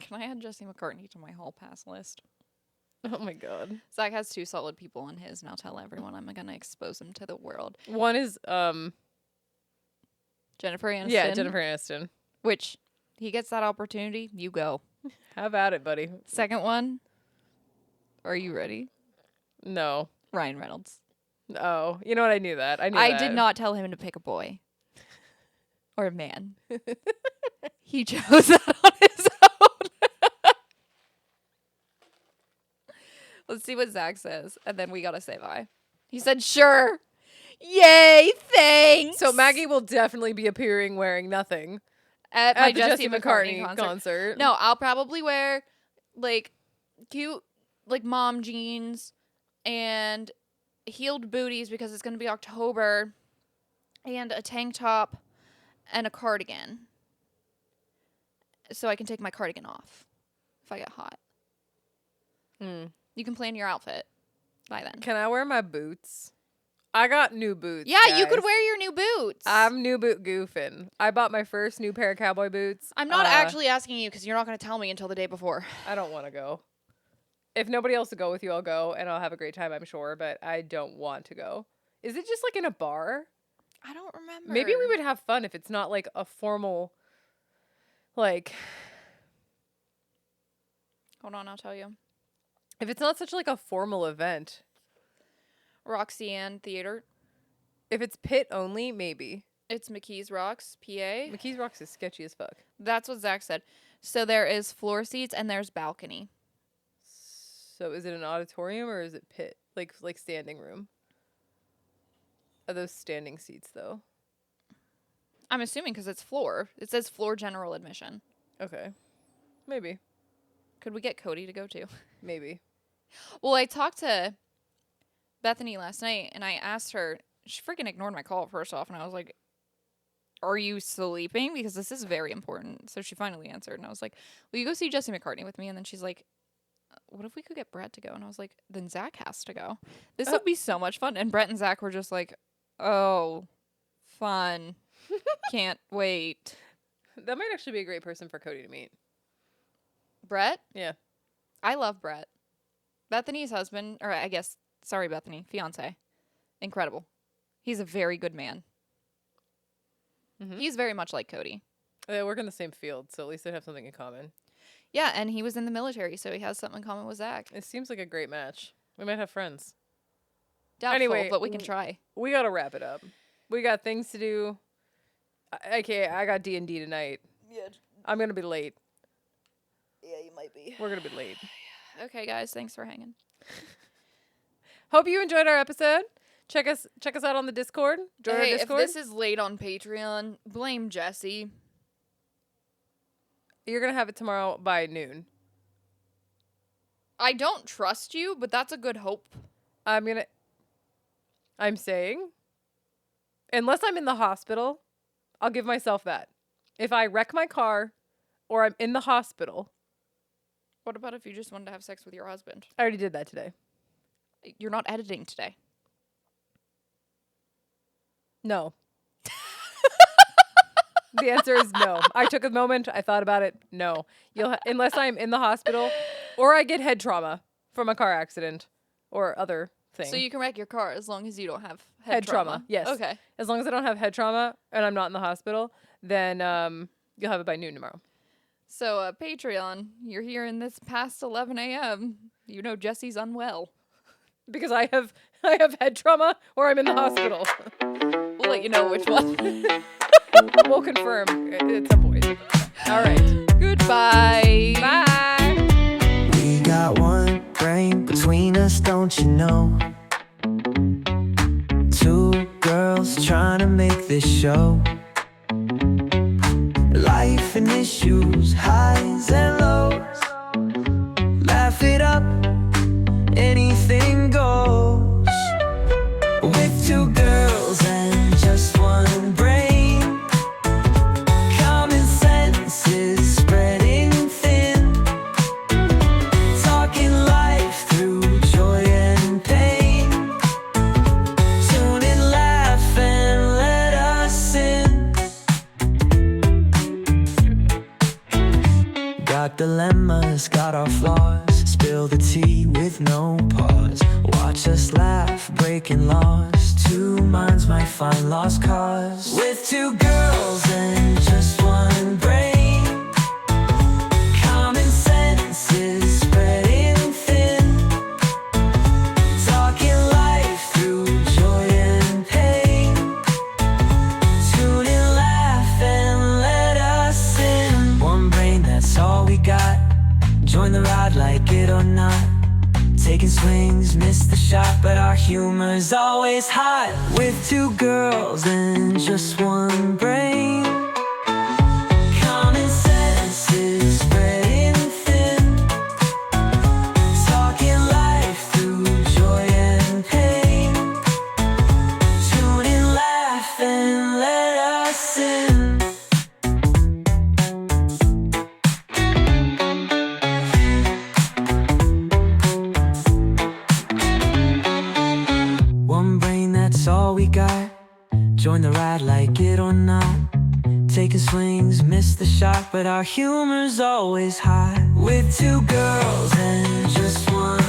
Can I add Jesse McCartney to my hall pass list? Oh my god. Zach has 2 solid people on his, and I'll tell everyone I'm gonna expose him to the world. One is Jennifer Aniston. yeah, Jennifer Aniston. Which, he gets that opportunity, you go. How about it, buddy? Second one. Are you ready? No. Ryan Reynolds. Oh, you know what? I knew that. I I did not tell him to pick a boy. Or a man. He chose that on his own. Let's see what Zach says, and then we gotta say bye. He said, sure. Yay, thanks. So Maggie will definitely be appearing wearing nothing at my the Jesse McCartney concert. No, I'll probably wear, like, cute, like, mom jeans and heeled booties because it's going to be October, and a tank top and a cardigan. So I can take my cardigan off if I get hot. You can plan your outfit by then. Can I wear my boots? I got new boots. Yeah, guys. you could wear your new boots. I'm new boot goofing. I bought my first new pair of cowboy boots. I'm not actually asking you because you're not going to tell me until the day before. I don't want to go. If nobody else will go with you, I'll go, and I'll have a great time, I'm sure, but I don't want to go. Is it just like in a bar? I don't remember. Maybe we would have fun if it's not like a formal, like... Hold on, I'll tell you. If it's not such like a formal event. Roxanne Theater. If it's pit only, maybe. It's McKees Rocks, PA. McKees Rocks is sketchy as fuck. That's what Zach said. So there is floor seats and there's balcony. So is it an auditorium or is it pit? Like standing room? Are those standing seats though? I'm assuming because it's floor. It says floor general admission. Okay. Maybe. Could we get Cody to go too? Maybe. Well, I talked to Bethany last night and I asked her, she freaking ignored my call first off, and I was like, are you sleeping? Because this is very important. So she finally answered and I was like, will you go see Jesse McCartney with me? And then she's like, what if we could get Brett to go? And I was like, then Zach has to go. This would be so much fun. And Brett and Zach were just like, oh, fun. Can't wait. That might actually be a great person for Cody to meet. Brett? Yeah. I love Brett. Bethany's husband, or I guess, sorry, Bethany, fiance. Incredible. He's a very good man. Mm-hmm. He's very much like Cody. They work in the same field, so at least they have something in common. Yeah, and he was in the military, so he has something in common with Zach. It seems like a great match. We might have friends. Doubtful, anyway, but we can try. We gotta wrap it up. We got things to do. Okay, I got D&D tonight. Yeah. I'm gonna be late. Yeah, you might be. We're gonna be late. Okay, guys, thanks for hanging. Hope you enjoyed our episode. Check us out on the Discord. Join our Discord. If this is late on Patreon, blame Jesse. You're gonna have it tomorrow by noon. I don't trust you, but that's a good hope. I'm saying, unless I'm in the hospital, I'll give myself that. If I wreck my car or I'm in the hospital. What about if you just wanted to have sex with your husband? I already did that today. You're not editing today. No. The answer is no. I took a moment. I thought about it. No. Unless I'm in the hospital or I get head trauma from a car accident or other thing. So you can wreck your car as long as you don't have head trauma. Yes. Okay. As long as I don't have head trauma and I'm not in the hospital, then you'll have it by noon tomorrow. So Patreon, you're hearing this past 11 a.m. You know Jesse's unwell. Because I have head trauma or I'm in the hospital. We'll let you know which one. We'll confirm at some point. All right. Goodbye. Bye. We got one brain between us, don't you know? Two girls trying to make this show. Life and issues, highs and lows. Laugh it up, anything goes. With two girls and just one brain. Common sense is spreading thin. Talking life through joy and pain. Tune in, laugh and let us in. Got dilemmas, got our flaws. Spill the tea with no pause. Watch us laugh, breaking laws. Two minds might find lost cause. With two girls and just one brain. Common sense is spreading thin. Talking life through joy and pain. Tune in, laugh and let us in. One brain, that's all we got. Join the ride, like it or not. Taking swings, missed the shot, but our humor's always hot. With two girls and just one brain. Common sense is spreading thin. Talking life through joy and Join the ride like it or not. Taking swings, miss the shot, but our humor's always high. With two girls and just one